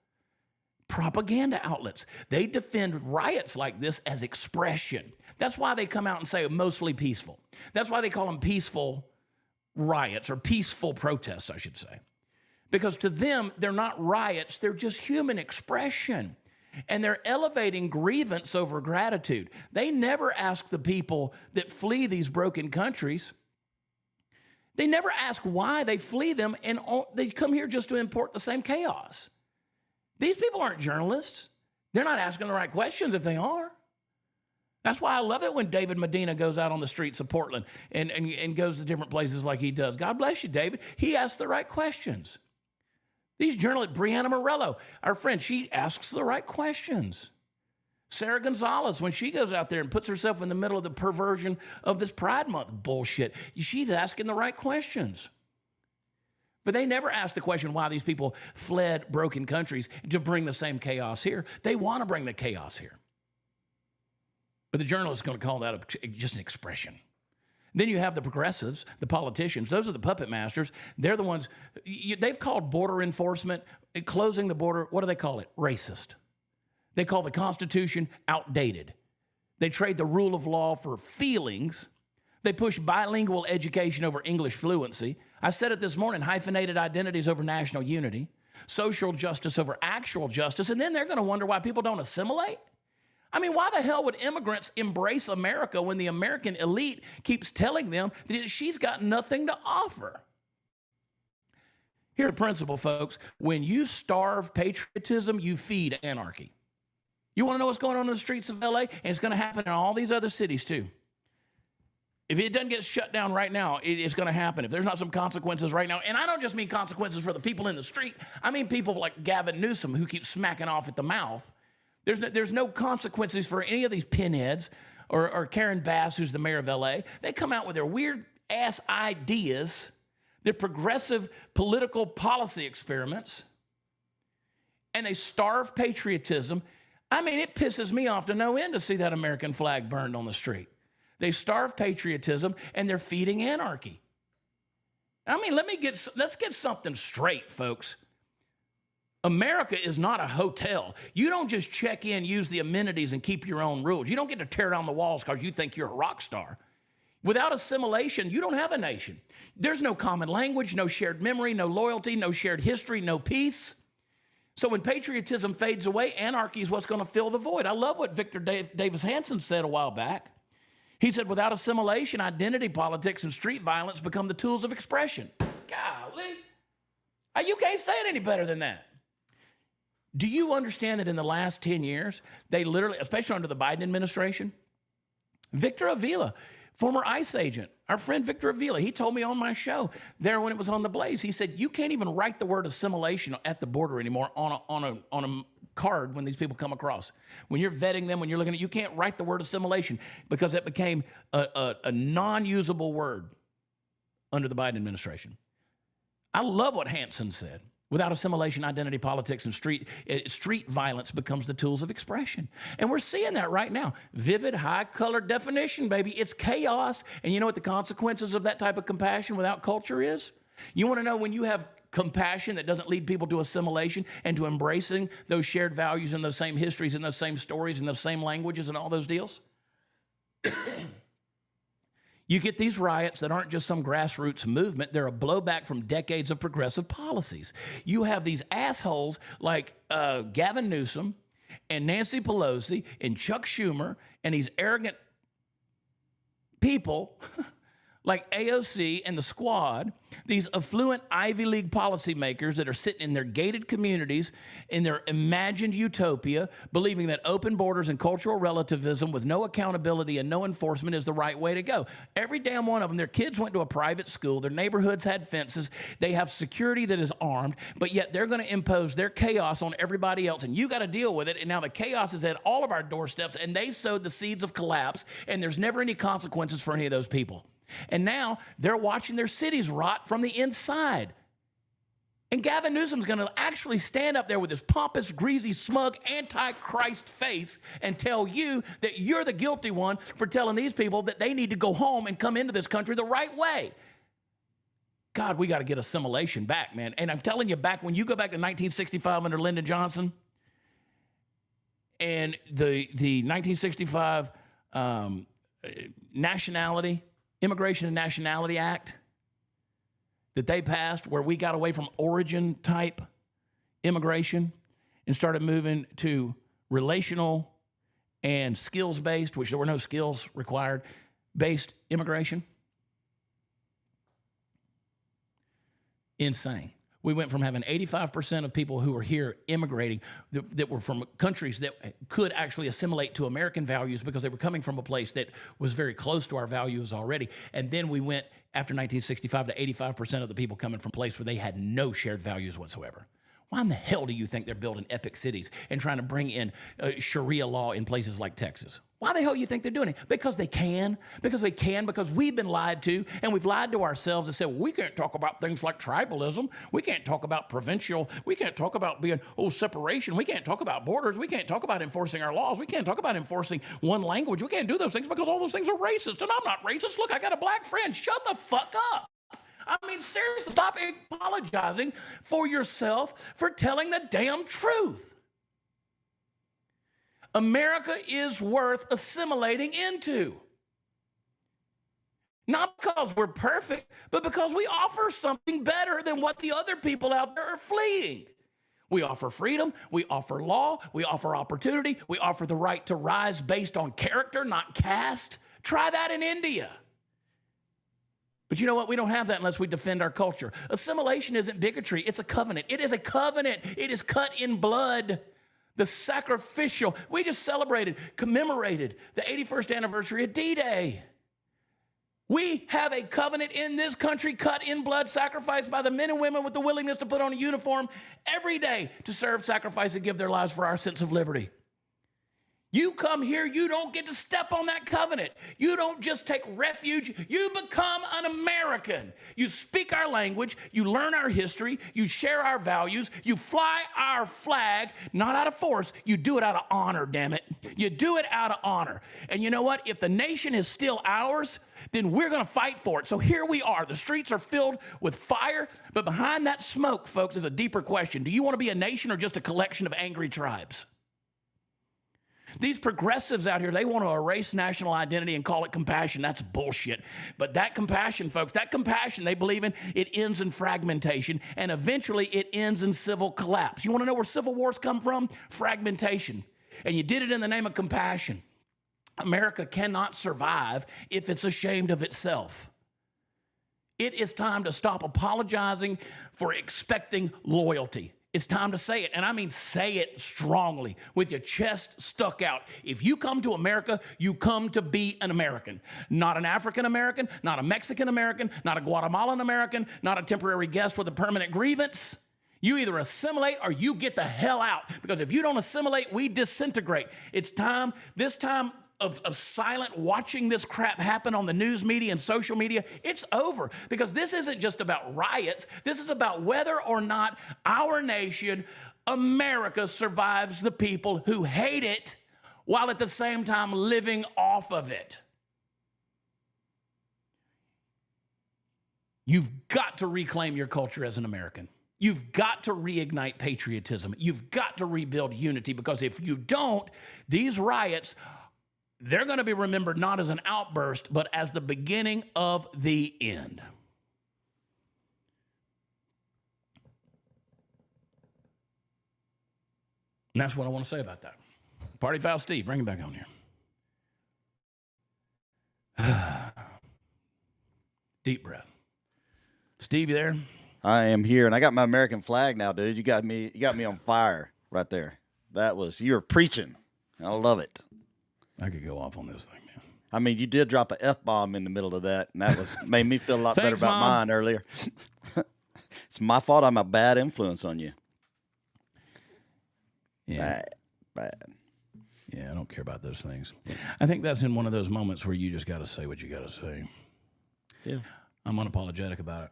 Propaganda outlets, they defend riots like this as expression. That's why they come out and say mostly peaceful. That's why they call them peaceful riots or peaceful protests, I should say. Because to them, they're not riots, they're just human expression. And they're elevating grievance over gratitude. They never ask the people that flee these broken countries. They never ask why they flee them, and they come here just to import the same chaos. These people aren't journalists. They're not asking the right questions if they are. That's why I love it when David Medina goes out on the streets of Portland and goes to different places like he does. God bless you, David. He asks the right questions. These journalists, Brianna Morello, our friend, she asks the right questions. Sarah Gonzalez, when she goes out there and puts herself in the middle of the perversion of this Pride Month bullshit, she's asking the right questions. But they never ask the question why these people fled broken countries to bring the same chaos here. They want to bring the chaos here. But the journalist is going to call that just an expression. Then you have the progressives, the politicians. Those are the puppet masters. They're the ones, they've called border enforcement, closing the border, what do they call it? Racist. They call the Constitution outdated. They trade the rule of law for feelings. They push bilingual education over English fluency. I said it this morning, hyphenated identities over national unity, social justice over actual justice, and then they're going to wonder why people don't assimilate. I mean, why the hell would immigrants embrace America when the American elite keeps telling them that she's got nothing to offer? Here's the principle, folks. When you starve patriotism, you feed anarchy. You want to know what's going on in the streets of LA? And it's going to happen in all these other cities too. If it doesn't get shut down right now, it's going to happen. If there's not some consequences right now, and I don't just mean consequences for the people in the street. I mean people like Gavin Newsom who keeps smacking off at the mouth. There's no consequences for any of these pinheads or Karen Bass, who's the mayor of LA. They come out with their weird-ass ideas, their progressive political policy experiments, and they starve patriotism. I mean, it pisses me off to no end to see that American flag burned on the street. They starve patriotism, and they're feeding anarchy. I mean, let's get something straight, folks. America is not a hotel. You don't just check in, use the amenities, and keep your own rules. You don't get to tear down the walls because you think you're a rock star. Without assimilation, you don't have a nation. There's no common language, no shared memory, no loyalty, no shared history, no peace. So when patriotism fades away, anarchy is what's going to fill the void. I love what Victor Davis Hanson said a while back. He said, without assimilation, identity politics and street violence become the tools of expression. Golly. You can't say it any better than that. Do you understand that in the last 10 years, they literally, especially under the Biden administration, Victor Avila, former ICE agent, our friend Victor Avila, he told me on my show there when it was on The Blaze, he said, you can't even write the word assimilation at the border anymore on a card when these people come across. When you're vetting them, when you're looking at, you can't write the word assimilation because it became a non-usable word under the Biden administration. I love what Hanson said. Without assimilation, identity politics, and street violence becomes the tools of expression. And we're seeing that right now. Vivid, high-colored definition, baby. It's chaos. And you know what the consequences of that type of compassion without culture is? You want to know when you have compassion that doesn't lead people to assimilation and to embracing those shared values and those same histories and those same stories and those same languages and all those deals? You get these riots that aren't just some grassroots movement. They're a blowback from decades of progressive policies. You have these assholes like Gavin Newsom and Nancy Pelosi and Chuck Schumer and these arrogant people like AOC and the Squad, these affluent Ivy League policymakers that are sitting in their gated communities in their imagined utopia, believing that open borders and cultural relativism with no accountability and no enforcement is the right way to go. Every damn one of them, their kids went to a private school, their neighborhoods had fences, they have security that is armed, but yet they're going to impose their chaos on everybody else, and you got to deal with it, and now the chaos is at all of our doorsteps, and they sowed the seeds of collapse, and there's never any consequences for any of those people. And now they're watching their cities rot from the inside. And Gavin Newsom's going to actually stand up there with his pompous, greasy, smug, anti-Christ face and tell you that you're the guilty one for telling these people that they need to go home and come into this country the right way. God, we got to get assimilation back, man. And I'm telling you, back when you go back to 1965 under Lyndon Johnson and the 1965 Immigration and Nationality Act, that they passed where we got away from origin type immigration and started moving to relational and skills based, which there were no skills required, based immigration? Insane. We went from having 85% of people who were here immigrating that were from countries that could actually assimilate to American values because they were coming from a place that was very close to our values already. And then we went, after 1965, to 85% of the people coming from a place where they had no shared values whatsoever. Why in the hell do you think they're building epic cities and trying to bring in Sharia law in places like Texas? Why the hell do you think they're doing it? Because they can. Because we've been lied to, and we've lied to ourselves and said, well, we can't talk about things like tribalism. We can't talk about provincial. We can't talk about being, separation. We can't talk about borders. We can't talk about enforcing our laws. We can't talk about enforcing one language. We can't do those things because all those things are racist, and I'm not racist. Look, I got a black friend. Shut the fuck up. I mean, seriously, stop apologizing for yourself for telling the damn truth. America is worth assimilating into. Not because we're perfect, but because we offer something better than what the other people out there are fleeing. We offer freedom, we offer law, we offer opportunity, we offer the right to rise based on character, not caste. Try that in India. But you know what? We don't have that unless we defend our culture. Assimilation isn't bigotry. It's a covenant. It is a covenant. It is cut in blood. The sacrificial. We just commemorated the 81st anniversary of D-Day. We have a covenant in this country cut in blood, sacrificed by the men and women with the willingness to put on a uniform every day to serve, sacrifice, and give their lives for our sense of liberty. You come here, you don't get to step on that covenant. You don't just take refuge. You become an American. You speak our language. You learn our history. You share our values. You fly our flag, not out of force. You do it out of honor, damn it. You do it out of honor. And you know what? If the nation is still ours, then we're going to fight for it. So here we are. The streets are filled with fire, but behind that smoke, folks, is a deeper question. Do you want to be a nation or just a collection of angry tribes? These progressives out here, they want to erase national identity and call it compassion. That's bullshit. But that compassion, folks, that compassion they believe in, it ends in fragmentation, and eventually it ends in civil collapse. You want to know where civil wars come from? Fragmentation. And you did it in the name of compassion. America cannot survive if it's ashamed of itself. It is time to stop apologizing for expecting loyalty. It's time to say it, and I mean say it strongly, with your chest stuck out. If you come to America, you come to be an American. Not an African American, not a Mexican American, not a Guatemalan American, not a temporary guest with a permanent grievance. You either assimilate or you get the hell out, because if you don't assimilate, we disintegrate. It's time, this time of silent watching this crap happen on the news media and social media, it's over. Because this isn't just about riots. This is about whether or not our nation, America, survives the people who hate it while at the same time living off of it. You've got to reclaim your culture as an American. You've got to reignite patriotism. You've got to rebuild unity, because if you don't, these riots, they're going to be remembered not as an outburst, but as the beginning of the end. And that's what I want to say about that. Party Foul Steve, bring him back on here. Deep breath. Steve, you there? I am here, and I got my American flag now, dude. You got me on fire right there. You were preaching. I love it. I could go off on this thing, man. I mean, you did drop an F-bomb in the middle of that, and that made me feel a lot better about mine earlier. It's my fault I'm a bad influence on you. Yeah. Bad. Yeah, I don't care about those things. I think that's in one of those moments where you just got to say what you got to say. Yeah. I'm unapologetic about it.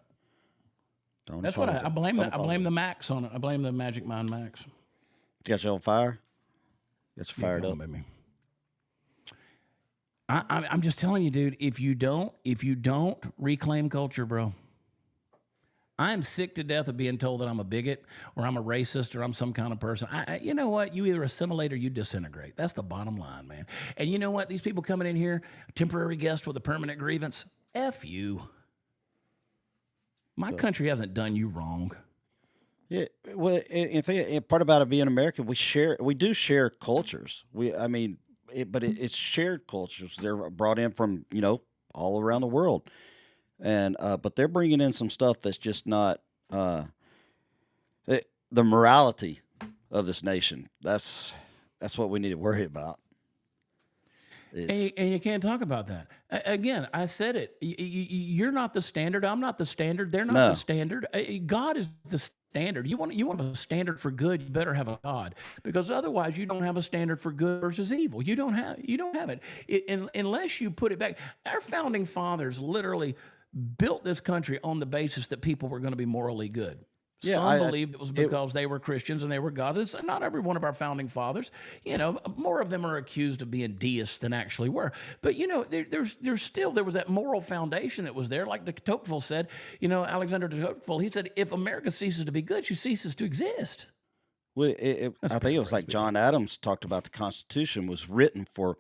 Don't That's what I blame. I blame the Max on it. I blame the Magic Mind Max. Got you on fire? Got you fired up? Baby. I'm just telling you, dude, if you don't reclaim culture, bro, I'm sick to death of being told that I'm a bigot or I'm a racist or I'm some kind of person. You know what? You either assimilate or you disintegrate. That's the bottom line, man. And you know what? These people coming in here, temporary guest with a permanent grievance, F you. My country hasn't done you wrong. Yeah, well, and part about it being American, we do share cultures. It's shared cultures. They're brought in from all around the world, and but they're bringing in some stuff that's just not the morality of this nation. That's what we need to worry about. And you can't talk about that. Again, I said it. You're not the standard. I'm not the standard. They're not No. the standard. God is the standard. You want a standard for good, you better have a God, because otherwise you don't have a standard for good versus evil. You don't have it. Unless you put it back. Our founding fathers literally built this country on the basis that people were going to be morally good. Yeah, Some believed it was because they were Christians and they were gods. It's not every one of our founding fathers. More of them are accused of being deists than actually were. But there was that moral foundation that was there. Like de Tocqueville said, Alexander de Tocqueville, he said, if America ceases to be good, she ceases to exist. Well, I think it was like John Adams talked about the Constitution was written for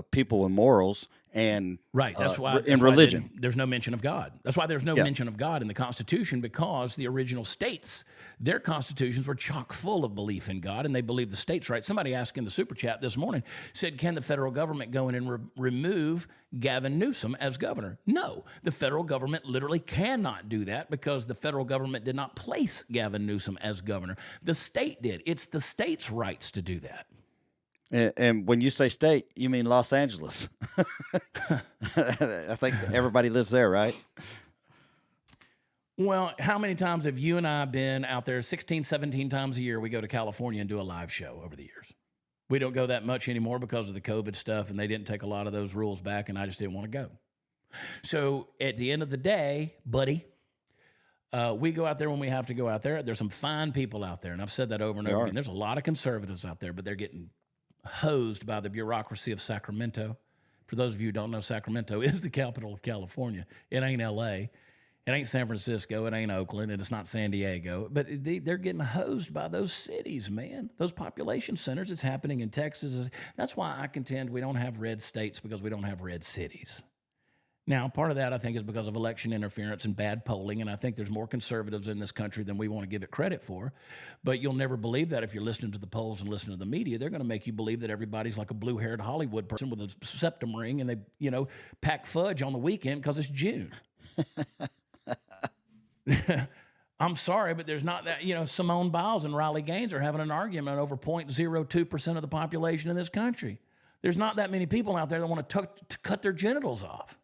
people with morals and right. That's why in religion. There's no mention of God. That's why there's no mention of God in the Constitution, because the original states, their constitutions were chock full of belief in God, and they believed the states' rights. Somebody asked in the super chat this morning, said, can the federal government go in and remove Gavin Newsom as governor? No, the federal government literally cannot do that, because the federal government did not place Gavin Newsom as governor. The state did. It's the state's rights to do that. And when you say state, you mean Los Angeles. I think everybody lives there, right? Well, how many times have you and I been out there? 16, 17 times a year, we go to California and do a live show over the years. We don't go that much anymore because of the COVID stuff, and they didn't take a lot of those rules back, and I just didn't want to go. So at the end of the day, buddy, we go out there when we have to go out there. There's some fine people out there, and I've said that over and over again. There's a lot of conservatives out there, but they're getting hosed by the bureaucracy of Sacramento. For those of you who don't know, Sacramento is the capital of California. It ain't L.A., it ain't San Francisco, it ain't Oakland, and it's not San Diego. But they're getting hosed by those cities, man. Those population centers. It's happening in Texas. That's why I contend we don't have red states, because we don't have red cities. Now, part of that, I think, is because of election interference and bad polling, and I think there's more conservatives in this country than we want to give it credit for. But you'll never believe that if you're listening to the polls and listening to the media. They're going to make you believe that everybody's like a blue-haired Hollywood person with a septum ring, and they, pack fudge on the weekend because it's June. I'm sorry, but there's not that. Simone Biles and Riley Gaines are having an argument over 0.02% of the population in this country. There's not that many people out there that want to cut their genitals off.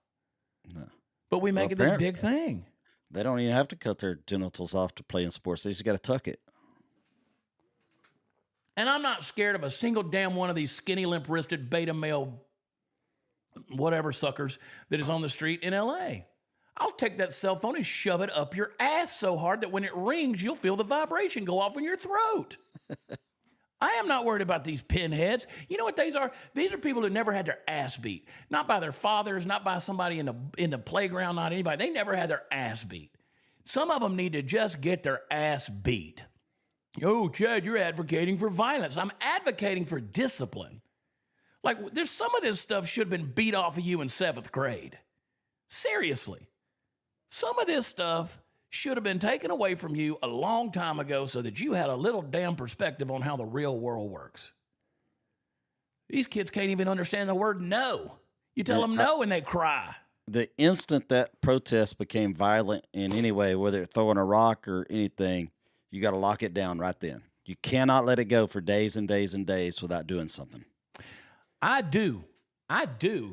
No. But we make it this big thing. They don't even have to cut their genitals off to play in sports. They just got to tuck it. And I'm not scared of a single damn one of these skinny, limp-wristed, beta male, whatever suckers that is on the street in L.A. I'll take that cell phone and shove it up your ass so hard that when it rings, you'll feel the vibration go off in your throat. I am not worried about these pinheads. You know what these are? These are people who never had their ass beat. Not by their fathers, not by somebody in the playground, not anybody. They never had their ass beat. Some of them need to just get their ass beat. Oh, Chad, you're advocating for violence. I'm advocating for discipline. Like, there's some of this stuff should have been beat off of you in 7th grade. Seriously. Some of this stuff should have been taken away from you a long time ago so that you had a little damn perspective on how the real world works. These kids can't even understand the word no. You tell them no and they cry. The instant that protest became violent in any way, whether it's throwing a rock or anything, you got to lock it down right then. You cannot let it go for days and days and days without doing something. I do. I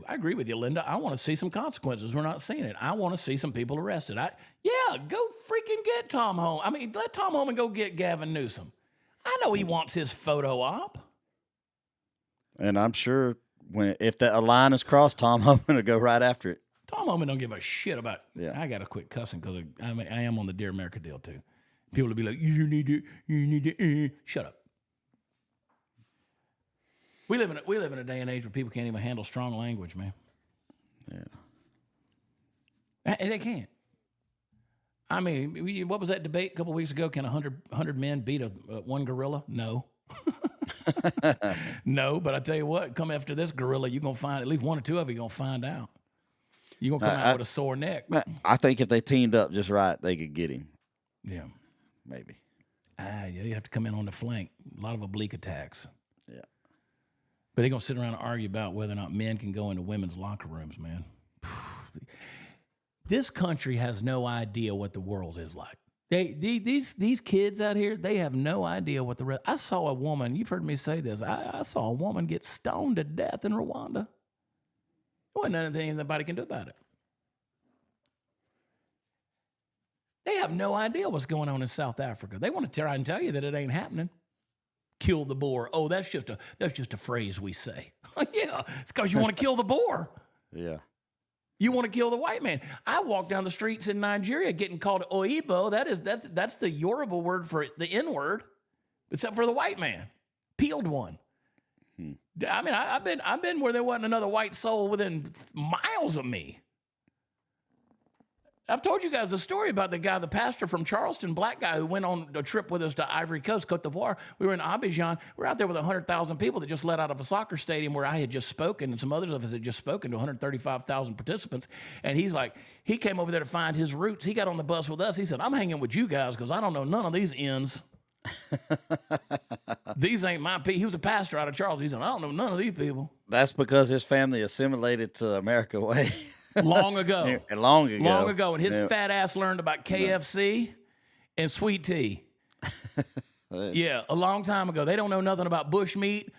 agree with you, Linda. I want to see some consequences. We're not seeing it. I want to see some people arrested. Go freaking get Tom Holman. I mean, let Tom Holman go get Gavin Newsom. I know he wants his photo op. And I'm sure if a line is crossed, Tom Holman will go right after it. Tom Holman don't give a shit about. Yeah. I got to quit cussing because I am on the Dear America deal too. People will be like, you need to, shut up. We live in a day and age where people can't even handle strong language, man. Yeah. And they can't. I mean, what was that debate a couple of weeks ago? Can 100 men beat one gorilla? No. No, but I tell you what, come after this gorilla, you're going to find at least one or two of you going to find out. You're going to come out with a sore neck. I think if they teamed up just right, they could get him. Yeah. Maybe. Yeah, you have to come in on the flank. A lot of oblique attacks. Yeah. But they're going to sit around and argue about whether or not men can go into women's locker rooms, man. This country has no idea what the world is like. These kids out here, they have no idea what the rest. I saw a woman, you've heard me say this, I saw a woman get stoned to death in Rwanda. There wasn't anything anybody can do about it. They have no idea what's going on in South Africa. They want to try and tell you that it ain't happening. Kill the Boer. Oh, that's just a phrase we say. Yeah, it's because you want to kill the Boer. Yeah. You want to kill the white man. I walk down the streets in Nigeria getting called Oyibo. That's the Yoruba word for the N-word, except for the white man. Peeled one. I mean, I've been where there wasn't another white soul within miles of me. I've told you guys the story about the pastor from Charleston, black guy who went on a trip with us to Ivory Coast, Cote d'Ivoire. We were in Abidjan. We were out there with 100,000 people that just let out of a soccer stadium where I had just spoken, and some others of us had just spoken to 135,000 participants. And he's like, he came over there to find his roots. He got on the bus with us. He said, I'm hanging with you guys because I don't know none of these ends. These ain't my people. He was a pastor out of Charleston. He said, I don't know none of these people. That's because his family assimilated to America way. Long ago. Long ago. And his fat ass learned about KFC and sweet tea. Yeah, a long time ago. They don't know nothing about bush meat,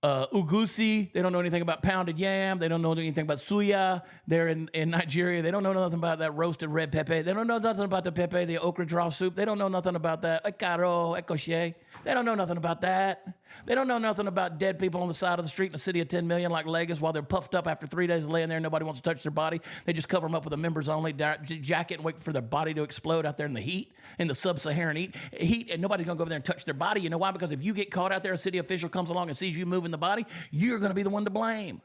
ugusi. They don't know anything about pounded yam. They don't know anything about suya. They're in Nigeria. They don't know nothing about that roasted red pepe. They don't know nothing about the pepe, the okra draw soup. They don't know nothing about that. Ekaro, ekoshe. They don't know nothing about that. They don't know nothing about dead people on the side of the street in a city of 10 million like Lagos while they're puffed up after 3 days of laying there and nobody wants to touch their body. They just cover them up with a members-only jacket and wait for their body to explode out there in the heat, in the sub-Saharan heat, and nobody's going to go over there and touch their body. You know why? Because if you get caught out there, a city official comes along and sees you moving the body, you're going to be the one to blame.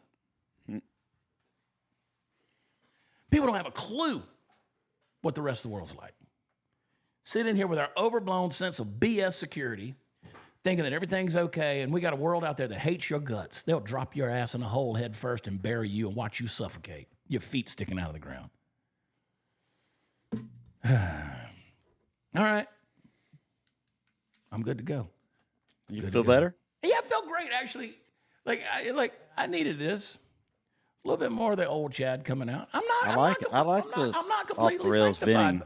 People don't have a clue what the rest of the world's like. Sitting here with our overblown sense of BS security, thinking that everything's okay, and we got a world out there that hates your guts. They'll drop your ass in a hole head first and bury you and watch you suffocate, your feet sticking out of the ground. All right. I'm good to go. You feel better? Yeah, I felt great, actually. I needed this. A little bit more of the old Chad coming out. I'm not completely sanctified,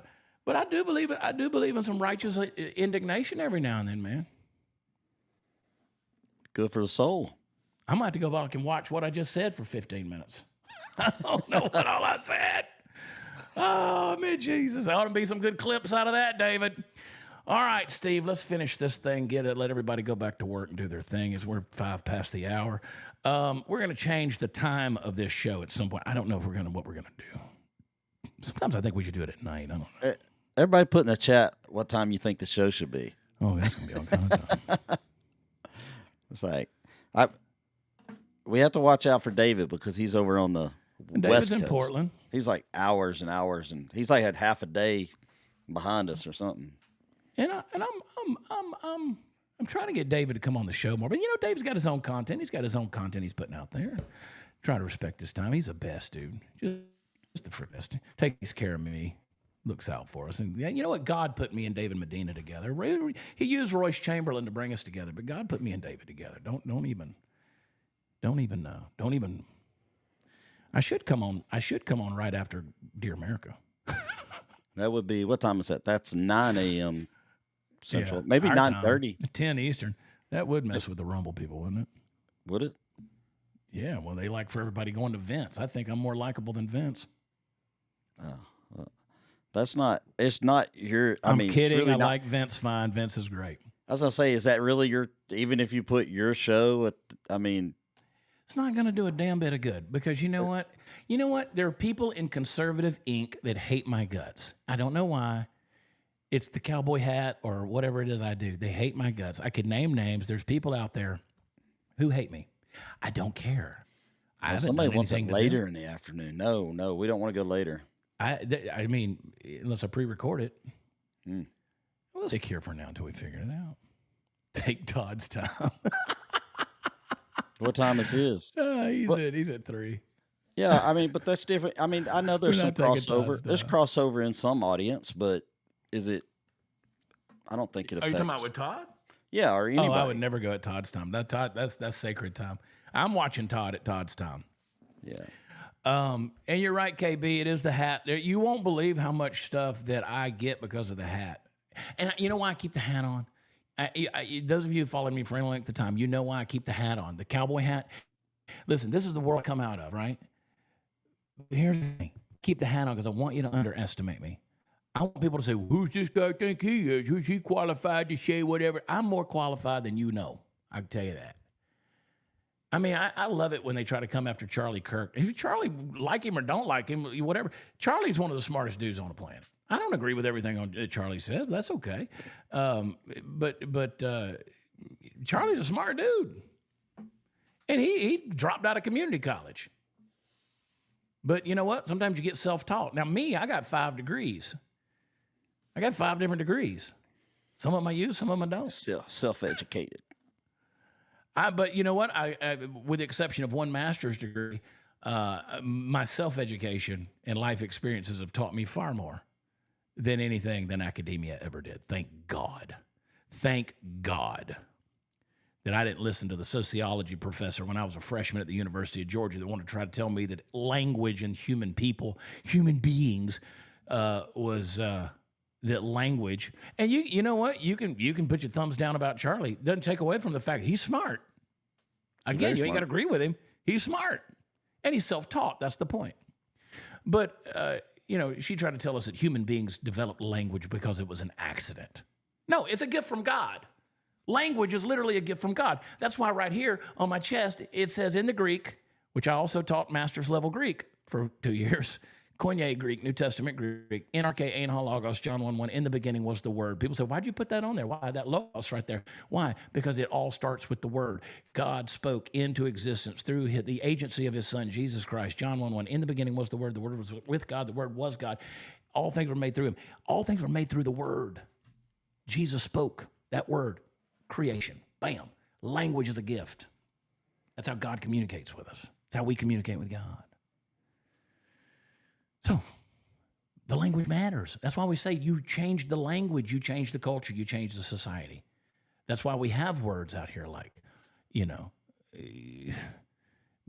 but I do believe in some righteous indignation every now and then, man. Good for the soul. I might have to go back and watch what I just said for 15 minutes. I don't know what all I said. Oh, man, Jesus. There ought to be some good clips out of that, David. All right, Steve, let's finish this thing, let everybody go back to work and do their thing as we're 5 past the hour. We're going to change the time of this show at some point. I don't know what we're going to do. Sometimes I think we should do it at night. I don't know. Everybody put in the chat what time you think the show should be. Oh, that's going to be all kind of time. It's like, we have to watch out for David because he's over on the David's West Coast. in Portland. He's like hours and hours, and he's like had half a day behind us or something. And I'm trying to get David to come on the show more. But, David's got his own content. He's got his own content he's putting out there. Try to respect his time. He's the best, dude. Just the best. Takes care of me. Looks out for us. And you know what? God put me and David Medina together. He used Royce Chamberlain to bring us together, but God put me and David together. Don't even know. I should come on right after Dear America. That would be, what time is that? That's 9 a.m. Central. Yeah, maybe 9:30. 10 Eastern. That would mess with the Rumble people, wouldn't it? Would it? Yeah, well, they like for everybody going to Vince. I think I'm more likable than Vince. It's not your, I'm mean, kidding. Really like Vince fine. Vince is great. I was going to say, is that really even if you put your show at, it's not going to do a damn bit of good because you know what? There are people in conservative ink that hate my guts. I don't know why. It's the cowboy hat or whatever it is I do. They hate my guts. I could name names. There's people out there who hate me. I don't care. Somebody wants it later in the afternoon. No, we don't want to go later. I mean, unless I pre-record it. We'll stick here for now until we figure it out. Take Todd's time. What time is his? He's at 3. Yeah, I mean, but that's different. I mean, I know there's We're some not taking crossover. Todd's There's stuff. crossover in some audience, but is it? I don't think it Are you affects. talking about with Todd? Yeah, or anybody. Oh, I would never go at Todd's time. That's sacred time. I'm watching Todd at Todd's time. Yeah. And you're right, KB. It is the hat. You won't believe how much stuff that I get because of the hat. And you know why I keep the hat on? Those of you who followed me for any length of time, you know why I keep the hat on. The cowboy hat. Listen, this is the world I come out of, right? But here's the thing. Keep the hat on because I want you to underestimate me. I want people to say, who's this guy think he is? Who's he qualified to say whatever? I'm more qualified than you know. I can tell you that. I mean, I love it when they try to come after Charlie Kirk. If Charlie, like him or don't like him, whatever, Charlie's one of the smartest dudes on the planet. I don't agree with everything Charlie says. That's okay. But Charlie's a smart dude. And he dropped out of community college. But you know what? Sometimes you get self-taught. Now, me, I got 5 degrees. I got 5 different degrees. Some of them I use, some of them I don't. Self-educated. But you know what? I with the exception of one master's degree, my self-education and life experiences have taught me far more than anything than academia ever did. Thank God. Thank God that I didn't listen to the sociology professor when I was a freshman at the University of Georgia that wanted to try to tell me that language and human beings, was that language. And you know what? You can put your thumbs down about Charlie. It doesn't take away from the fact he's smart. Again, you ain't got to agree with him. He's smart. And he's self-taught. That's the point. But, she tried to tell us that human beings developed language because it was an accident. No, it's a gift from God. Language is literally a gift from God. That's why right here on my chest, it says in the Greek, which I also taught master's level Greek for 2 years, Koine Greek, New Testament Greek, NRK, Ein Logos, John 1:1, in the beginning was the Word. People say, why'd you put that on there? Why that logos right there? Why? Because it all starts with the Word. God spoke into existence through the agency of his Son, Jesus Christ. John 1:1, in the beginning was the Word was with God, the Word was God. All things were made through him. All things were made through the Word. Jesus spoke that Word. Creation. Bam. Language is a gift. That's how God communicates with us. That's how we communicate with God. So, the language matters. That's why we say you change the language, you change the culture, you change the society. That's why we have words out here like,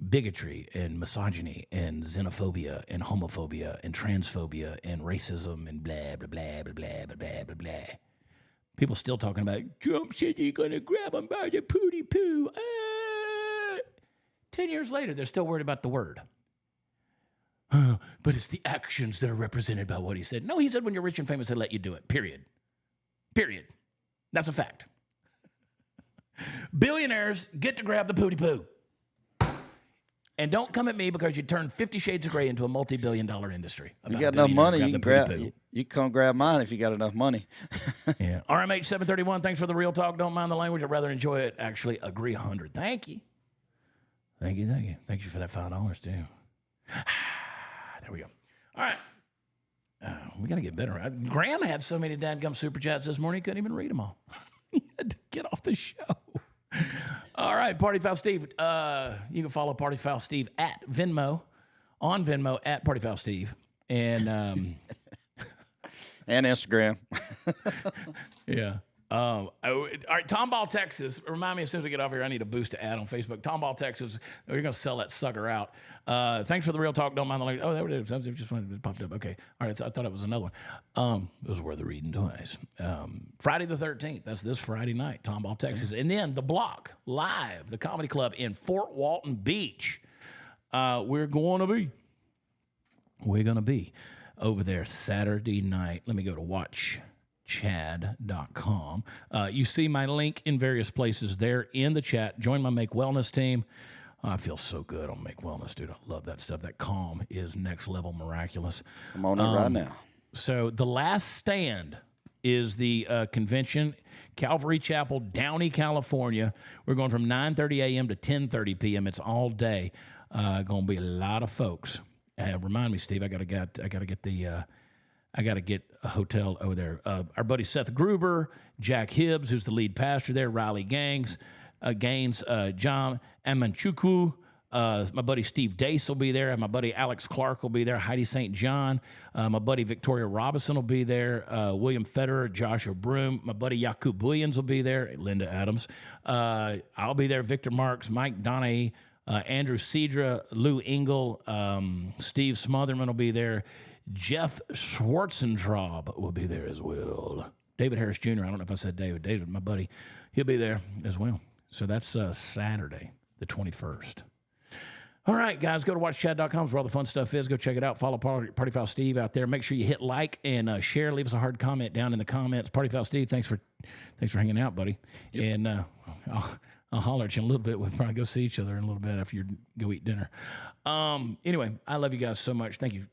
bigotry and misogyny and xenophobia and homophobia and transphobia and racism and blah, blah, blah, blah, blah, blah, blah, blah, blah. People still talking about, Trump said he's going to grab him by the pooty poo. 10 years later, they're still worried about the word. But it's the actions that are represented by what he said. No, he said when you're rich and famous, he'll let you do it. Period. That's a fact. Billionaires get to grab the pooty poo. And don't come at me because you turned 50 Shades of Grey into a multi-billion-dollar industry. You got enough money, you can come grab mine if you got enough money. Yeah. RMH 731, thanks for the real talk. Don't mind the language. I'd rather enjoy it. Actually, agree 100. Thank you. Thank you for that $5 too. There we go. All right. We got to get better. Graham had so many dadgum super chats this morning, he couldn't even read them all. He had to get off the show. All right, Party Foul Steve. You can follow Party Foul Steve at Venmo, on Venmo at Party Foul Steve. And and Instagram. Yeah. All right, Tomball, Texas. Remind me as soon as we get off here, I need a boost to add on Facebook. Tomball, Texas. We're going to sell that sucker out. Thanks for the real talk. Don't mind the language. Oh, there it is. It just popped up. Okay. All right. I thought it was another one. It was worth reading twice. Friday the 13th. That's this Friday night, Tomball, Texas. And then The Block, live, the comedy club in Fort Walton Beach. We're going to be over there Saturday night. Let me go to watchchad.com. You see my link in various places there in the chat. Join my Make Wellness team. I feel so good on Make Wellness, dude. I love that stuff. That calm is next level miraculous. I'm on it right now. So the last stand is the convention, Calvary Chapel, Downey, California. We're going from 9:30 a.m. to 10:30 p.m. It's all day. Going to be a lot of folks. Remind me, Steve. I got to get a hotel over there. Our buddy Seth Gruber, Jack Hibbs, who's the lead pastor there, Riley Gaines, John Amanchuku, My buddy Steve Dace will be there. My buddy Alex Clark will be there. Heidi St. John. My buddy Victoria Robinson will be there. William Federer, Joshua Broom. My buddy Yakub Williams will be there. Linda Adams. I'll be there. Victor Marks, Mike Donahue, Andrew Cedra, Lou Engel, Steve Smotherman will be there. Jeff Schwarzentraub will be there as well. David Harris Jr., I don't know if I said David. David, my buddy, he'll be there as well. So that's Saturday, the 21st. All right, guys, go to watchchat.com where all the fun stuff is. Go check it out. Follow Party Foul Steve out there. Make sure you hit like and share. Leave us a hard comment down in the comments. Party Foul Steve, thanks for hanging out, buddy. Yep. And I'll holler at you in a little bit. We'll probably go see each other in a little bit after you go eat dinner. Anyway, I love you guys so much. Thank you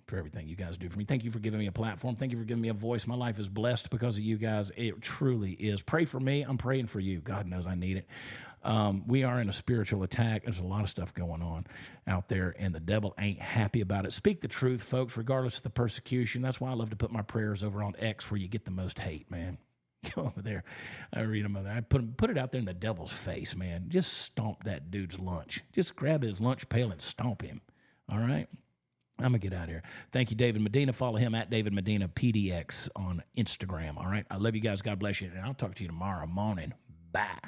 for everything you guys do for me. Thank you for giving me a platform. Thank you for giving me a voice. My life is blessed because of you guys. It truly is. Pray for me. I'm praying for you. God knows I need it. We are in a spiritual attack. There's a lot of stuff going on out there, and the devil ain't happy about it. Speak the truth, folks, regardless of the persecution. That's why I love to put my prayers over on X where you get the most hate, man. Go over there. I read them over there. I put it out there in the devil's face, man. Just stomp that dude's lunch. Just grab his lunch pail and stomp him. All right? I'm going to get out of here. Thank you, David Medina. Follow him at David Medina PDX on Instagram. All right? I love you guys. God bless you. And I'll talk to you tomorrow morning. Bye.